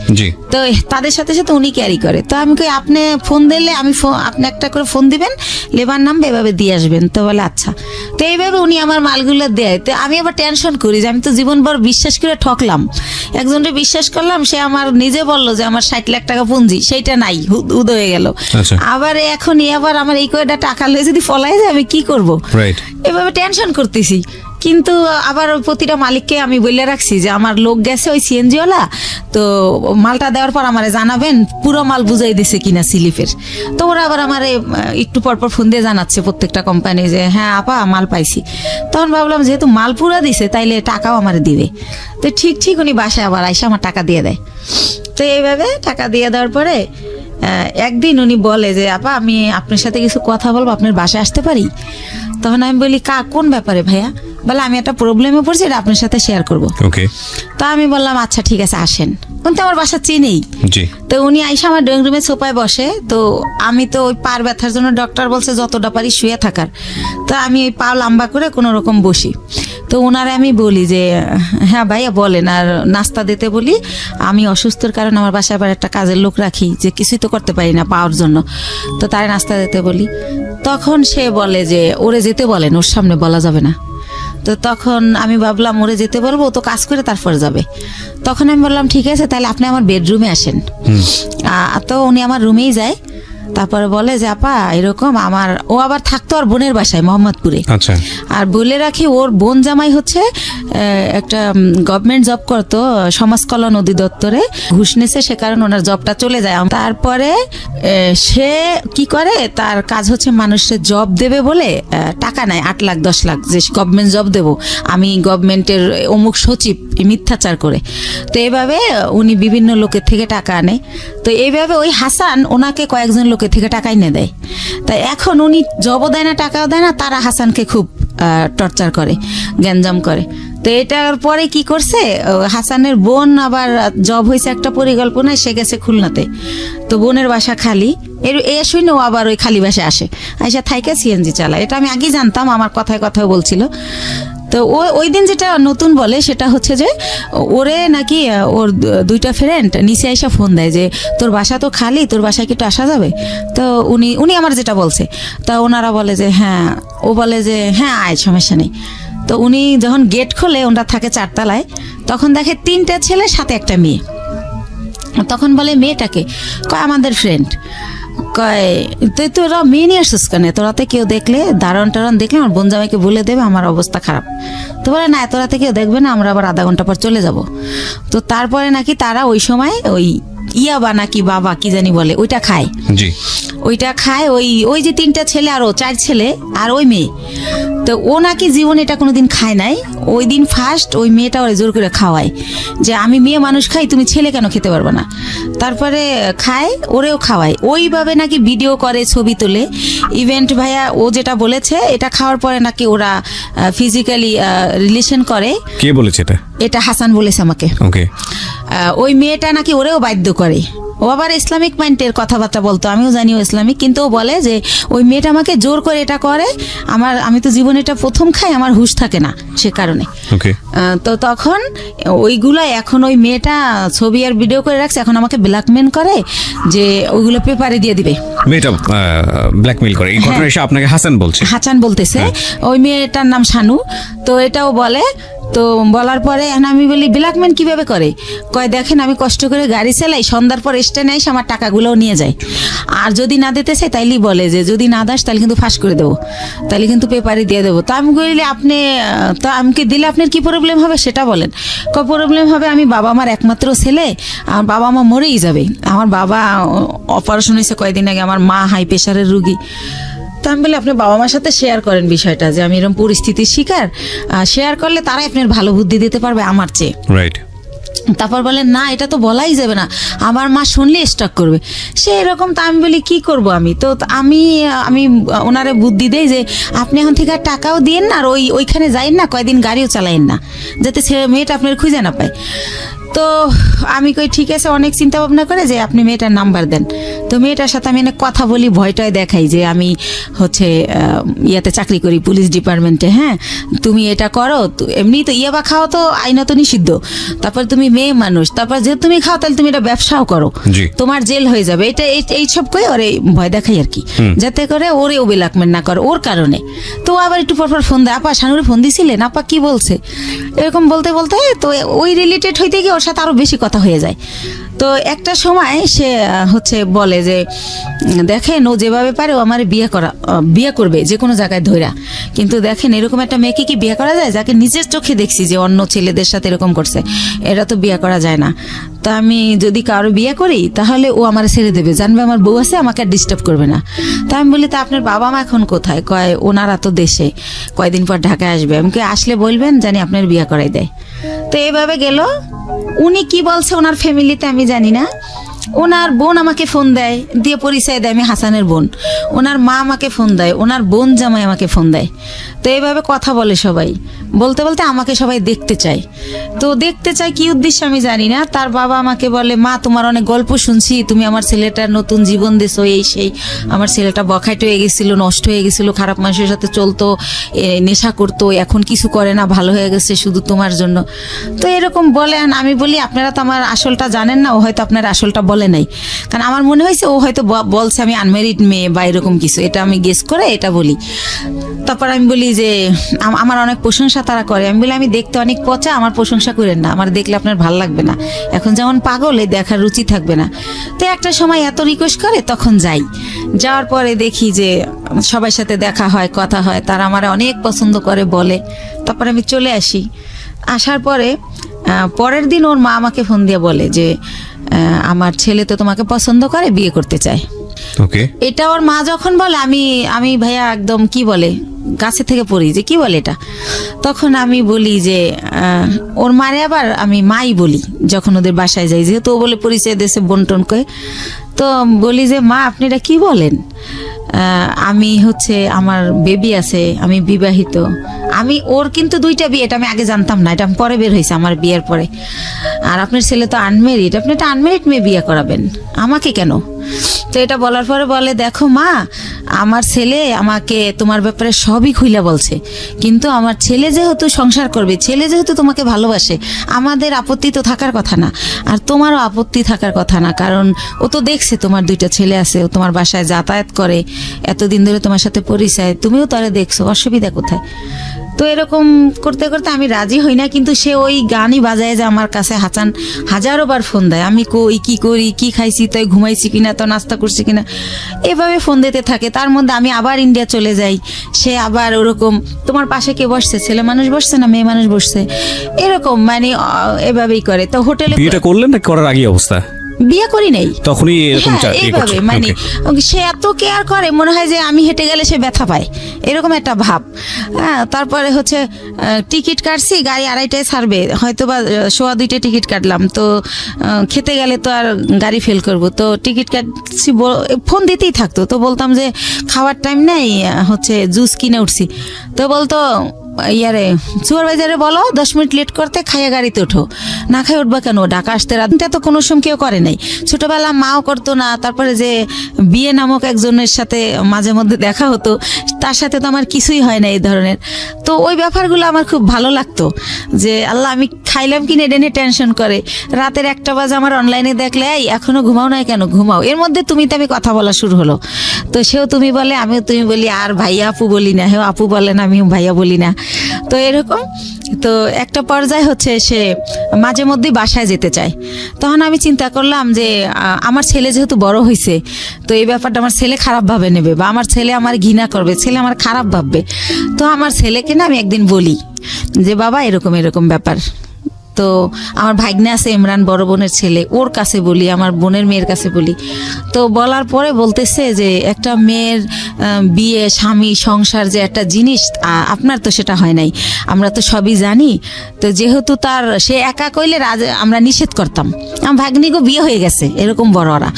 তো তাদের সাথে সাথে উনি ক্যারি করে। তো আমি কই আপনি ফোন দিলে আপনি একটা করে ফোন দিবেন, লেবার নামবে, এভাবে দিয়ে আসবেন। তো বলে আচ্ছা। তো এইভাবে উনি আমার মালগুলো দেয়। তো আমি আবার টেনশন করি যে আমি তো জীবনভর বিশ্বাস করে ঠকলাম, একজনকে বিশ্বাস করলাম, সে আমার নিজে বললো যে আমার 60 লাখ টাকা পুঁজি, সেইটা নাই, উদ হয়ে গেল। আবার এখন আবার আমার এই কয়টা টাকা লয়ে যদি ফলাই যায় আমি কি করব? এভাবে টেনশন করতেছি। কিন্তু আবার প্রতিটা মালিককে আমি বলে রাখছি যে আমার লোক গেছে ওই সিএনজিওয়ালা, তো মালটা দেওয়ার পর আমারে জানাবেন পুরো মাল বুঝাই দিছে কিনা স্লিপের। তো ওরা আবার আমারে একটু পরপর ফোন দিয়ে জানাচ্ছে প্রত্যেকটা কোম্পানি যে হ্যাঁ আপা মাল পাইছি। তখন ভাবলাম যেহেতু মাল পুরা দিছে তাইলে টাকাও আমারে দিবে। তো ঠিক উনি বাসায় আবার আইসা আমার টাকা দিয়ে দেয়। তো এইভাবে টাকা দিয়ে দেওয়ার পরে একদিন উনি বলে যে আপা আমি আপনার সাথে কিছু কথা বলবো, আপনার বাসায় আসতে পারি? তখন আমি বলি কোন ব্যাপারে ভাইয়া? বলে আমি একটা প্রবলেমে পড়ছি, এটা আপনার সাথে শেয়ার করবো। তো আমি বললাম আচ্ছা ঠিক আছে আসেন। উনি তো আমার বাসা চিনেই। তো উনি আইসা আমার ড্রয়িং রুমে সোফায় বসে। তো আমি তো ওই পার ব্যথার জন্য ডক্টর বলছে যতটা পারি শুয়ে থাকার। তো আমি ওই পা লম্বা করে কোনো রকম বসি। তো ওনারে আমি বলি যে হ্যাঁ ভাইয়া বলেন, আর নাস্তা দিতে বলি, আমি অসুস্থর কারণে আমার বাসায় আবার একটা কাজের লোক রাখি যে কিছুই তো করতে পারি না পাওয়ার জন্য, তো তারে নাস্তা দিতে বলি। তখন সে বলে যে ওরে যেতে বলেন, ওর সামনে বলা যাবে না। তো তখন আমি ভাবলাম ওরে যেতে বলবো, তো কাজ করে তারপরে যাবে। তখন আমি বললাম ঠিক আছে তাহলে আপনি আমার বেডরুমে আসেন। তো উনি আমার রুমেই যায়। তারপরে বলে যে আপা এরকম ও আবার থাকতো আর বোনের বাসায় মোহাম্মদপুরে। আর বলে রাখি ওর বোন জামাই হচ্ছে একটা গভর্নমেন্ট জব করতো সমাজ কল্যাণ অধিদপ্তরে, ঘুষ নেছে, সে কারণে ওনার জবটা চলে যায়। তারপরে সে কি করে, তার কাজ হচ্ছে মানুষের জব দেবে বলে টাকা নেয় 8 লাখ 10 লাখ, যে গভর্নমেন্ট জব দেবো আমি, গভর্নমেন্টের অমুক সচিব, মিথ্যাচার করে। তো এইভাবে উনি বিভিন্ন লোকের থেকে টাকা আনে। তো এইভাবে ওই হাসান ওনাকে কয়েকজন লোকের থেকে টাকা এনে দেয়। তাই এখন উনি জবও দেয় না টাকাও দেয় না, তারা হাসানকে খুব টর্চার করে, গ্যাঞ্জাম করে। তো তো এটার পরে কি করছে, হাসানের বোন আবার জব হয়েছে একটা পরিকল্পনায়, সে গেছে খুলনাতে। তো বোনের বাসা খালি, এ শুনে ও আবার ওই খালি বাসায় আসে, আইসা থাইকা সিএনজি চালায়। এটা আমি আগেই জানতাম, আমার কথায় কথায় বলছিল। তো ওই দিন যেটা নতুন বলে সেটা হচ্ছে যে ওরে নাকি ওর দুইটা ফ্রেন্ড নিচে এসে ফোন দেয় যে তোর বাসা তো খালি, তোর বাসায় কি একটু আসা যাবে? তো উনি আমার যেটা বলছে, তা ওনারা বলে যে হ্যাঁ, ও বলে যে হ্যাঁ আয়, সমস্যা নেই। তো উনি যখন গেট খোলে, ওনারা থাকে 4 তলায়, তখন দেখে 3টা ছেলে সাথে একটা মেয়ে। তখন বলে মেয়েটাকে, কয় আমাদের ফ্রেন্ড। কয় তুই তোরা মেয়ে নিয়ে আসছিস কেন? তোরাতে কেউ দেখলে, দারণ টারণ দেখলে আমার বোন জামাইকে বলে দেবে আমার অবস্থা খারাপ। তো বলে না, তোরাতে কেউ দেখবে না, আমরা আবার আধা ঘন্টা পর চলে যাব। তো তারপরে নাকি তারা ওই সময় ওই ইয়াবা নাকি বাবা কি জানি বলে, ওইটা খায়। জি, ওইটা খায়। ওই যে 3টা ছেলে আর ও 4 ছেলে আর ওই মেয়ে। তো ও নাকি জীবনে এটা কোনোদিন খায় নাই। ওই দিন ফার্স্ট ওই মেয়েটা ওরা জোর করে খাওয়ায় যে আমি মেয়ে মানুষ খাই, তুমি ছেলে কেন খেতে পারবে না? তারপরে খায়, ওরেও খাওয়ায়। ওইভাবে নাকি ভিডিও করে, ছবি তোলে। ইভেন্ট ভাইয়া ও যেটা বলেছে, এটা খাওয়ার পরে নাকি ওরা ফিজিক্যালি রিলেশন করে। কে বলেছে এটা? এটা হাসান বলেছে আমাকে। ওকে। ওই মেয়েটা নাকি ওরেও বাধ্য করে। ও আবার ইসলামিক মাইন্ডের কথাবার্তা বলতো, আমিও জানি ও ইসলামিক, কিন্তু ও বলে যে ওই মেয়েটা আমাকে জোর করে এটা করে, আমি তো জীবনে এটা প্রথম খাই, আমার হুঁশ থাকে না সে কারণে। তো তখন ওইগুলো এখন ওই মেয়েটা ছবি আর ভিডিও করে রাখছে, এখন আমাকে ব্ল্যাকমেল করে যে ওইগুলো পেপারে দিয়ে দিবে। মেয়েটা ব্ল্যাকমেল করে, এই ঘটনা এসে আপনাকে হাসান বলছে, হাসান বলতেছে। ওই মেয়েটার নাম শানু। তো এটাও বলে। তো বলার পরে আমি বলি ব্ল্যাকমেল কিভাবে করে? কয় দেখেন আমি কষ্ট করে গাড়ি চালাই, সন্ধ্যার পর স্ট্যান্ডে এসে আমার টাকাগুলোও নিয়ে যায়, আর যদি না দিতে চাই তাইলেই বলে যে যদি না দাস তাহলে কিন্তু ফাঁস করে দেবো, তাহলে কিন্তু পেপারে দিয়ে দেবো। তো আমি বলি আপনি তো আমাকে দিলে আপনার কি প্রবলেম হবে সেটা বলেন। কয় প্রবলেম হবে, আমি বাবা আমার একমাত্র ছেলে, আমার বাবা মা মরেই যাবে। আমার বাবা অপারেশন হয়েছে কয়েকদিন আগে, আমার মা হাই প্রেশারের রুগী। তো আমি বলি আপনি বাবা মার সাথে শেয়ার করেন বিষয়টা, যে আমি এরকম পরিস্থিতির শিকার, শেয়ার করলে তারাই আপনার ভালো বুদ্ধি দিতে পারবে আমার চেয়ে। রাইট। তারপর বলেন না, এটা তো বলাই যাবে না, আমার মা শুনলে স্টক করবে, সে এরকম। তা আমি বলি কি করব আমি? তো আমি ওনারে বুদ্ধি দেই যে আপনি এখন থেকে টাকাও দিয়েন না, আর ওইখানে যাইন না, কয়দিন গাড়িও চালাইন না, যাতে মেয়েটা আপনার খুঁজে না পায়। তো আমি কই ঠিক আছে, অনেক চিন্তা ভাবনা করে যে আপনি মেয়েটার নাম্বার দেন। তো মেয়েটার সাথে আমি অনেক কথা বলি, ভয়টায় দেখাই যে আমি হচ্ছে ইয়াতে চাকরি করি, পুলিশ ডিপার্টমেন্টে। হ্যাঁ, তুমি এটা করো, এমনি তো ইয়াবা খাও তো আইনত নিষিদ্ধ, তারপর তুমি মেয়ে মানুষ, তারপর যেহেতু তুমি খাও তাহলে তুমি এটা ব্যবসাও করো, তোমার জেল হয়ে যাবে। এটা এইসব কই ওরে ভয় দেখাই আর কি, যাতে করে ওরেও ব্ল্যাকমেল না করে ওর কারণে। তো আবার একটু পরপর ফোন দেয়, আপা শানুরে ফোন দিছিলেন, আপা কি বলছে, এরকম বলতে বলতে তো ওই রিলেটেড হইতে গিয়ে ওর সাথে আরো বেশি কথা হয়ে যায়। তো একটা সময় সে হচ্ছে বলে যে দেখেন ও যেভাবে পারে ও আমার বিয়ে করবে যে কোনো জায়গায় ধইরা, কিন্তু দেখেন এরকম একটা মেয়েকে কি বিয়ে করা যায়, যাকে নিজের চোখে দেখছি যে অন্য ছেলেদের সাথে এরকম করছে, এটা তো বিয়ে করা যায় না। তো আমি যদি কারো বিয়ে করি তাহলে ও আমার ছেড়ে দেবে, জানবে আমার বউ আছে, আমাকে আর ডিস্টার্ব করবে না। তা আমি বলি তা আপনার বাবা মা এখন কোথায়? কয় ওনারা তো দেশে, কয়দিন পর ঢাকায় আসবে, আমাকে আসলে বলবেন জানি আপনার বিয়ে করাই দেয়। তো এইভাবে গেল। উনি কি বলছে ওনার ফ্যামিলিতে আমি জানি না। ওনার বোন আমাকে ফোন দেয়, দিয়ে পরিচয় দেয় আমি হাসানের বোন। ওনার মা আমাকে ফোন দেয়, ওনার বোন জামাই আমাকে ফোন দেয়। তো এইভাবে কথা বলে সবাই, বলতে বলতে আমাকে সবাই দেখতে চায়। তো দেখতে চায় কি উদ্দেশ্যে আমি জানি না। তার বাবা আমাকে বলে মা তোমার অনেক গল্প শুনছি, তুমি আমার ছেলেটার নতুন জীবন দিছো, এই সেই, আমার ছেলেটা বখাট হয়ে গেছিল, নষ্ট হয়ে গেছিল, খারাপ মানুষের সাথে চলতো, নেশা করতো, এখন কিছু করে না, ভালো হয়ে গেছে শুধু তোমার জন্য। তো এরকম বলেন। আমি বলি আপনারা তো আমার আসলটা জানেন না, ও হয়তো আপনার আসলটা বলে নাই, কারণ আমার মনে হয়েছে ও হয়তো বলছে আমি আনমেরিড মেয়ে বা এরকম কিছু, এটা আমি গেস করে এটা বলি। তারপর আমি বলি যে আমার অনেক প্রশংসা তারা করে। আমি বলি আমি দেখতে অনেক পচা, আমার প্রশংসা করেন না, আমার দেখলে আপনার ভালো লাগবে না, এখন যেমন পাগল এই দেখার রুচি থাকবে না। তো একটা সময় এত রিকোয়েস্ট করে, তখন যাই। যাওয়ার পরে দেখি যে সবার সাথে দেখা হয়, কথা হয়, তারা আমার অনেক পছন্দ করে বলে। তারপর আমি চলে আসি। আসার পরে পরের দিন ওর মা আমাকে ফোন দিয়ে বলে যে আমার ছেলে তো তোমাকে পছন্দ করে, বিয়ে করতে চায়। এটা ওর মা যখন বলে আমি ভাইয়া একদম কি বলে গাছে থেকে পড়ি যে কি বলে এটা। তখন আমি বলি যে ওর মারে আবার আমি মাই বলি যখন ওদের বাসায় যাই, যেহেতু ও বলে পরিচয় দেশে বন্টন করে। তো বলি যে মা আপনি এটা কি বলেন? আমি হচ্ছে আমার বেবি আছে, আমি বিবাহিত, আমি ওর কিন্তু 2টা বিয়ে, এটা আমি আগে জানতাম না, এটা আমি পরে বের হয়েছে আমার বিয়ের পরে। আর আপনার ছেলে তো আনমেরিড, আপনি একটা আনমেরিড মেয়ে বিয়ে করাবেন, আমাকে কেন? তো এটা বলার পরে বলে, দেখো মা, আমার ছেলে আমাকে তোমার ব্যাপারে সবই খুইলা বলছে, কিন্তু আমার ছেলে যেহেতু সংসার করবে, ছেলে যেহেতু তোমাকে ভালোবাসে, আমাদের আপত্তি তো থাকার কথা না, আর তোমারও আপত্তি থাকার কথা না, কারণ ও তো দেখছে তোমার 2টা ছেলে আছে, ও তোমার বাসায় যাতায়াত করে, এতদিন ধরে তোমার সাথে পরিচয়, তুমিও তারে দেখছো, অসুবিধা কোথায়? তো এরকম করতে করতে আমি রাজি হই না, কিন্তু সে ওই গানই বাজায় যে আমার কাছে হাজারো বার ফোন দেয়, আমি কই কি করি, কি খাইছি, তাই ঘুমাইছি কিনা, তো নাস্তা করছি কিনা, এভাবে ফোন দিতে থাকে। তার মধ্যে আমি আবার ইন্ডিয়া চলে যাই, সে আবার ওরকম, তোমার পাশে কে বসছে, ছেলে মানুষ বসছে না মেয়ে মানুষ বসছে, এরকম মানে এভাবেই করে। তো হোটেলে বিয়েটা করলেন না করার আগে অবস্থা? বিয়ে করি নাই, তখনই এরকম এইভাবে মানে সে এত কেয়ার করে, মনে হয় যে আমি হেঁটে গেলে সে ব্যথা পায়, এরকম একটা ভাব। হ্যাঁ, তারপরে হচ্ছে টিকিট কাটছি, গাড়ি 2:30টায় ছাড়বে, হয়তো বা 1:15 টিকিট কাটলাম, তো খেতে গেলে তো আর গাড়ি ফেল করব, তো টিকিট কাটছি, ফোন দিতেই থাকতো, তো বলতাম যে খাওয়ার টাইম নেই, হচ্ছে জুস কিনে উঠছি, তো বলতো ইয়ারে সুপারভাইজারে বলো 10 মিনিট লেট করতে, খাইয়া গাড়িতে ওঠো, না খাই উঠবা কেন, ঢাকা আসতে রাতটা তো কোনো সময় কেউ করে নাই, ছোটবেলা মাও করতো না। তারপরে যে বিয়ে নামক একজনের সাথে মাঝে মধ্যে দেখা হতো, তার সাথে তো আমার কিছুই হয় না এই ধরনের। তো ওই ব্যাপারগুলো আমার খুব ভালো লাগতো, যে আল্লাহ আমি খাইলাম কিনে ডেনে টেনশন করে, রাতের 1টা বাজে আমার অনলাইনে দেখলে, এই এখনো ঘুমাও না কেন, ঘুমাও, এর মধ্যে তুমি কথা বলা শুরু হলো, তো সেও তুমি বলে, আমিও তুমি বলি, আর ভাইয়া আপু বলি না, হেও আপু বলেন, আমিও ভাইয়া বলি না, তো এরকম। তো একটা পর্যায়ে হচ্ছে সে মাঝে মধ্যেই বাসায় যেতে চায়, তখন আমি চিন্তা করলাম যে আমার ছেলে যেহেতু বড় হয়েছে, তো এই ব্যাপারটা আমার ছেলে খারাপ ভাবে নেবে, বা আমার ছেলে আমার ঘৃণা করবে, ছেলে আমার খারাপ ভাববে। তো আমার ছেলেকে না আমি একদিন বলি যে বাবা এরকম এরকম ব্যাপার, তো আমার ভাগ্নে আছে ইমরান, বড় বোনের ছেলে, ওর কাছে বলি, আমার বোনের মেয়ের কাছে বলি। তো বলার পরে বলতেছে যে একটা মেয়ের বিয়ে, স্বামী, সংসার যে একটা জিনিস, আপনার তো সেটা হয় নাই, আমরা তো সবই জানি, তো যেহেতু তার সে একা কইলে আমরা নিষেধ করতাম, আমার ভাগ্নিগো বিয়ে হয়ে গেছে, এরকম বড়রা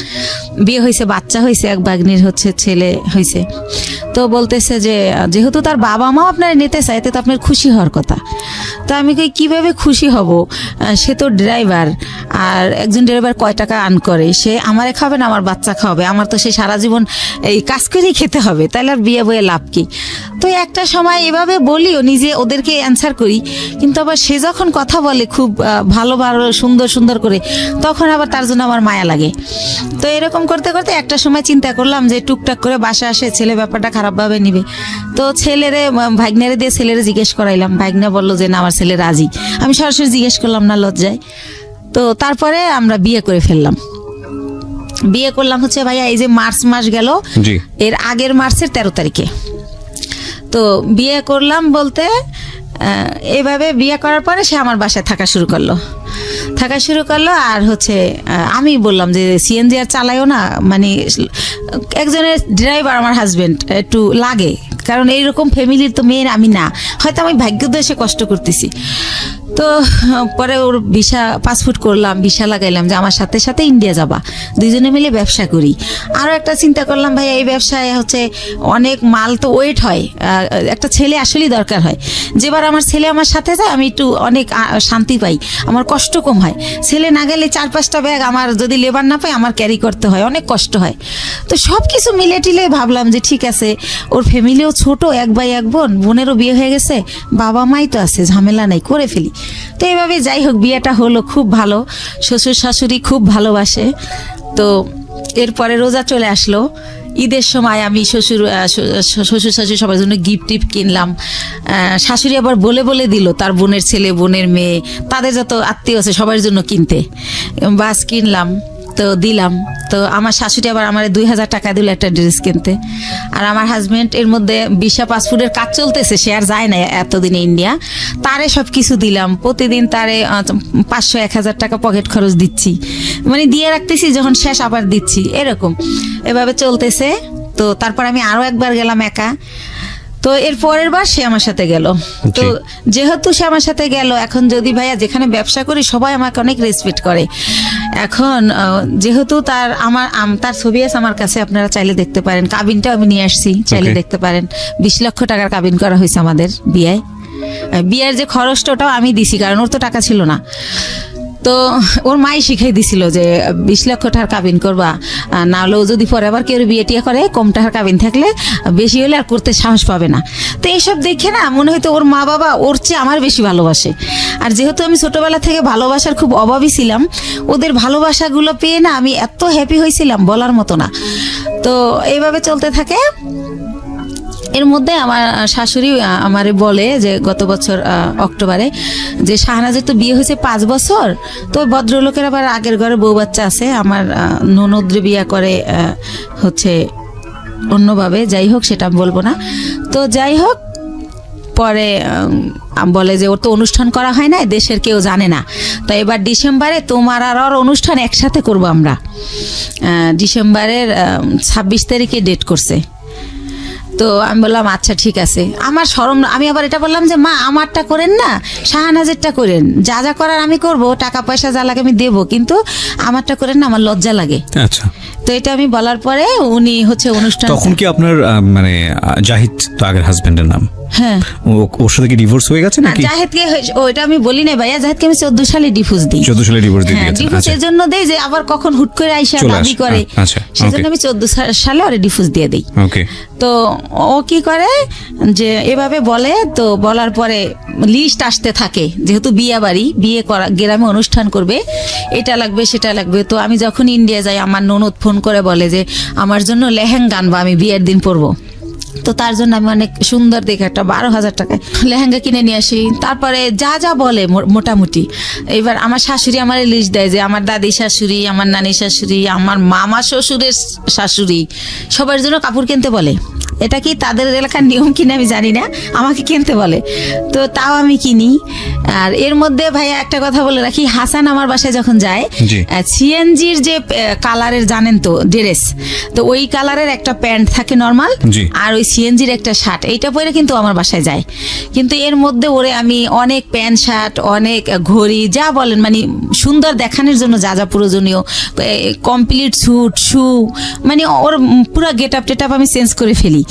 বিয়ে হয়েছে, বাচ্চা হয়েছে, এক ভাগ্নির হচ্ছে ছেলে হয়েছে। তো বলতেছে যে যেহেতু তার বাবা মাও আপনার নিতে চাইতে, তো আপনার খুশি হওয়ার কথা। তো আমি কই কিভাবে খুশি হব, সে তো ড্রাইভার, আর একজন ড্রাইভার কয় টাকা আর্ন করে, সে আমারে খাবে না আমার বাচ্চা খাবে, আমার তো সে সারা জীবন এই কাজ করেই খেতে হবে, তাহলে আর বিয়ে বয়ে লাভ কি? তো একটা সময় এভাবে বলিও, নিজে ওদেরকে অ্যান্সার করি, কিন্তু আবার সে যখন কথা বলে খুব ভালো ভালো সুন্দর সুন্দর করে, তখন আবার তার জন্য আমার মায়া লাগে। তো এরকম করতে করতে একটা সময় চিন্তা করলাম যে টুকটাক করে বাসা আসে, ছেলে ব্যাপারটা খারাপভাবে নিবে, তো ছেলেরে ভাগ্নারে দিয়ে ছেলেরে জিজ্ঞেস করাইলাম, ভাগ্না বললো যে না আমার ছেলে রাজি, আমি সরাসরি জিজ্ঞেস করলাম না লজ্জায়। তো তারপরে আমরা বিয়ে করে ফেললাম। বিয়ে করলাম হচ্ছে ভাইয়া এই যে মার্চ মাস গেল, এর আগের মার্চের 13 তারিখে। তো বিয়ে করলাম বলতে এভাবে বিয়ে করার পরে সে আমার বাসায় থাকা শুরু করলো, আর হচ্ছে আমি বললাম যে সিএনজি আর চালাইও না, মানে একজনের ড্রাইভার আমার হাজবেন্ড একটু লাগে, কারণ এইরকম ফ্যামিলির তো মেয়ের আমি না, হয়তো আমি ভাগ্যোদশে কষ্ট করতেছি। তো পরে ওর ভিসা, পাসপোর্ট করলাম, ভিসা লাগাইলাম যে আমার সাথে সাথে ইন্ডিয়া যাবা, দুইজনে মিলে ব্যবসা করি। আরও একটা চিন্তা করলাম ভাই, এই ব্যবসায় হচ্ছে অনেক মাল তো ওয়েট হয়, একটা ছেলে আসলেই দরকার হয়। যেবার আমার ছেলে আমার সাথে যায় আমি একটু অনেক শান্তি পাই, আমার কষ্ট কম হয়। ছেলে না গেলে 4-5টা ব্যাগ আমার যদি লেবার না পাই আমার ক্যারি করতে হয়, অনেক কষ্ট হয়। তো সব কিছু মিলে টিলে ভাবলাম যে ঠিক আছে, ওর ফ্যামিলিও ছোট, 1 ভাই 1 বোন, বোনেরও বিয়ে হয়ে গেছে, বাবা মাই তো আছে, ঝামেলা নাই, করে ফেলি। তো এইভাবে যাই হোক বিয়েটা হলো, খুব ভালো, শ্বশুর শাশুড়ি খুব ভালোবাসে। তো এরপরে রোজা চলে আসলো, ঈদের সময় আমি শ্বশুর শাশুড়ি সবার জন্য গিফট কিনলাম। শাশুড়ি আবার বলে বলে দিল তার বোনের ছেলে, বোনের মেয়ে, তাদের যত আত্মীয় আছে সবার জন্য কিনতে, বাস কিনলাম, তো দিলাম। তো আমার শাশুড়ি আবার আমার 2000 টাকা দিল একটা ড্রেস কিনতে। আর আমার হাজবেন্ড এর মধ্যে ভিসা পাসপোর্টের কাজ চলতেছে, সে আর যায় না এতদিনে ইন্ডিয়া, তারে সব কিছু দিলাম, প্রতিদিন তারে 500-1000 টাকা পকেট খরচ দিচ্ছি, মানে দিয়ে রাখতেছি, যখন শেষ আবার দিচ্ছি, এরকম এভাবে চলতেছে। তো তারপর আমি আরো একবার গেলাম একা। তো এর পরের বার সে আমার সাথে গেল। তো যেহেতু সে আমার সাথে গেল, এখন যদি ভাইয়া যেখানে ব্যবসা করি সবাই আমাকে অনেক রেসপেক্ট করে। এখন যেহেতু তার ছবি আছে আমার কাছে, আপনারা চাইলে দেখতে পারেন। কাবিনটাও আমি নিয়ে আসছি, চাইলে দেখতে পারেন। 20 লক্ষ টাকার কাবিন করা হয়েছে আমাদের বিয়ের যে খরচটা ওটাও আমি দিছি, কারণ ওর তো টাকা ছিল না। তো ওর মাই শিখাই দিছিল যে 20 লক্ষ টাকার কাবিন করবা, না হলেও যদি পরে আবার কেউ বিয়ে টিয়া করে কম টাকার কাবিন থাকলে বেশি হলে আর করতে সাহস পাবে না। তো এইসব দেখে না মনে হয়তো ওর মা বাবা ওর চেয়ে আমার বেশি ভালোবাসে। আর যেহেতু আমি ছোটবেলা থেকে ভালোবাসার খুব অভাবী ছিলাম, ওদের ভালোবাসাগুলো পেয়ে না আমি এত হ্যাপি হয়েছিলাম বলার মতো না। তো এইভাবে চলতে থাকে। এর মধ্যে আমার শাশুড়ি আমারে বলে যে গত বছর অক্টোবরে যে শাহনাজের তো বিয়ে হয়েছে 5 বছর, তো ভদ্রলোকের আবার আগের ঘরে বউ বাচ্চা আছে, আমার ননদ্রে বিয়ে করে হচ্ছে অন্যভাবে, যাই হোক সেটা বলবো না। তো যাই হোক, পরে বলে যে ওর তো অনুষ্ঠান করা হয় না, দেশের কেউ জানে না, তো এবার ডিসেম্বরে তোমার আর ওর অনুষ্ঠান একসাথে করবো আমরা। ডিসেম্বরের 26 তারিখে ডেট করছে। তো আমি বললাম আচ্ছা ঠিক আছে। আমার শরম, আমি আবার এটা বললাম যে মা আমারটা করেন না, শাহনাজেরটা করেন, যা যা করার আমি করব, টাকা পয়সা যা লাগে আমি দেবো, কিন্তু আমারটা করেন না, আমার লজ্জা লাগে। আচ্ছা। তো এটা আমি বলার পরে উনি হচ্ছে অনুষ্ঠান। তখন কি আপনার মানে জাহিদ তো আগের হাজবেন্ডের নাম? হ্যাঁ। ওর সাথে কি ডিভোর্স হয়ে গেছে নাকি? জাহিদকে ওইটা আমি বলি না ভাইয়া, জাহিদকে আমি 14 সালে ডিভোর্স দিই। 14 সালে ডিভোর্স দিয়ে দিয়েছেন? ডিভোর্স এর জন্য দেই যে আবার কখন হুট করে আইসা দাবি করে, সেজন্য আমি 14 সালে ওরে ডিভোর্স দিয়ে দেই। ওকে। তো ও কি করে যে এভাবে বলে, তো বলার পরে লিস্ট আসতে থাকে, যেহেতু বিয়ে করা গ্রামে অনুষ্ঠান করবে, এটা লাগবে সেটা লাগবে। তো আমি যখন ইন্ডিয়া যাই আমার ননদ ফোন করে বলে যে আমার জন্য লেহেঙ্গা আনবা, আমি বিয়ের দিন পরবো। তো তার জন্য আমি অনেক সুন্দর দেখে একটা 12,000 টাকায় লেহেঙ্গা কিনে নিয়ে আসি। তারপরে যা যা বলে মোটামুটি, এবার আমার শাশুড়ি আমার লিস্ট দেয় যে আমার দাদি শাশুড়ি, আমার নানি শাশুড়ি, আমার মামা শ্বশুরের শাশুড়ি সবার জন্য কাপড় কিনতে বলে। এটা কি তাদের এলাকার নিয়ম কিনা আমি জানি না, আমাকে কিনতে বলে, তো তাও আমি কিনি। আর এর মধ্যে ভাইয়া একটা কথা বলে রাখি, হাসান আমার বাসায় যখন যায়, সিএনজির যে কালারের জানেন তো ড্রেস, তো ওই কালারের একটা প্যান্ট থাকে নর্মাল, আর ওই সিএনজির একটা শার্ট, এইটা পরে কিন্তু আমার বাসায় যায়। কিন্তু এর মধ্যে ওরে আমি অনেক প্যান্ট শার্ট, অনেক ঘড়ি, যা বলেন মানে সুন্দর দেখানোর জন্য যা যা প্রয়োজনীয়, কমপ্লিট স্যুট, শু, মানে ওর পুরো গেট আপ টেট আপ আমি চেঞ্জ করে ফেলি।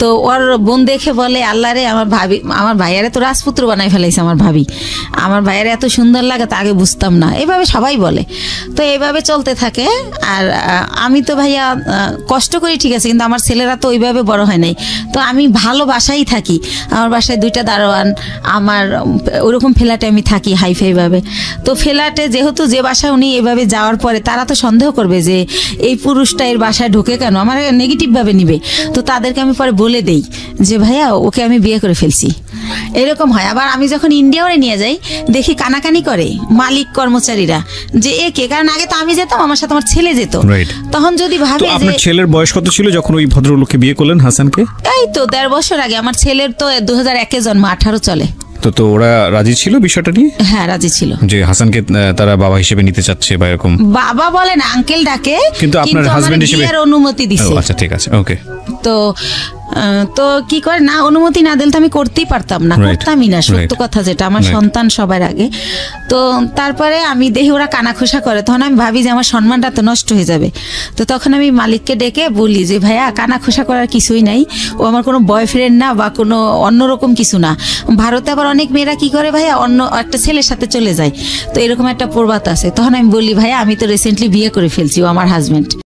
তো ওর বোন দেখে বলে আল্লাহ রে, আমার ভাইয়ারে তো রাজপুত্র বানাই ফেলাইছে আমার ভাবি, আমার ভাইয়ারে এত সুন্দর লাগে তা আগে বুঝতাম না। এইভাবে সবাই বলে। তো এইভাবে চলতে থাকে। আর আমি তো ভাইয়া কষ্ট করি ঠিক আছে, কিন্তু আমার ছেলেরা তো ওইভাবে বড় হয় নাই। তো আমি ভালো বাসায় থাকি, আমার বাসায় 2টা দারোয়ান, আমার ওরকম ফ্ল্যাটে আমি থাকি হাইফাই ভাবে। তো ফ্ল্যাটে যেহেতু যে বাসায় উনি এভাবে যাওয়ার পরে তারা তো সন্দেহ করবে যে এই পুরুষটা এর বাসায় ঢোকে কেন, আমার নেগেটিভ ভাবে নিবে। তো তাদেরকে আমি পরে বলে দেই যে ভাইয়া ওকে আমি বিয়ে করে ফেলছি, এরকম হয়। আবার আমি যখন ইন্ডিয়া নিয়ে যাই দেখি কানাকানি করে মালিক কর্মচারীরা যে একে, কারণ আগে তো আমি যেতাম, আমার সাথে আমার ছেলে যেত, তখন যদি ভাবে। আপনার ছেলের বয়স কত ছিল যখন ওই ভদ্রলোককে বিয়ে করলেন হাসানকে? এই তো 1.5 বছর আগে। আমার ছেলের তো 2001-এ জন্ম, 18 চলে। তো ওরা রাজি ছিল বিষয়টা নিয়ে? হ্যাঁ রাজি ছিল, যে হাসানকে তারা বাবা হিসেবে নিতে চাচ্ছে বা এরকম। বাবা বলে না, আঙ্কেল ডাকে, কিন্তু আপনার হাজবেন্ড হিসেবে অনুমতি দিছে। আচ্ছা ঠিক আছে, ওকে। তো কি করে না, অনুমতি না দিলে তো আমি করতেই পারতাম না, করতামই না, সত্য কথা যেটা, আমার সন্তান সবার আগে। তো তারপরে আমি দেখি ওরা কানাখোসা করে, তখন আমি ভাবি যে আমার সম্মানটা তো নষ্ট হয়ে যাবে। তো তখন আমি মালিককে ডেকে বলি যে ভাইয়া কানাখোসা করার কিছুই নাই, ও আমার কোনো বয়ফ্রেন্ড না বা কোনো অন্যরকম কিছু না। ভারতে আবার অনেক মেয়েরা কি করে ভাইয়া অন্য একটা ছেলের সাথে চলে যায়, তো এরকম একটা প্রবাদ আছে। তখন আমি বলি ভাইয়া আমি তো রিসেন্টলি বিয়ে করে ফেলছি, ও আমার হাজবেন্ড।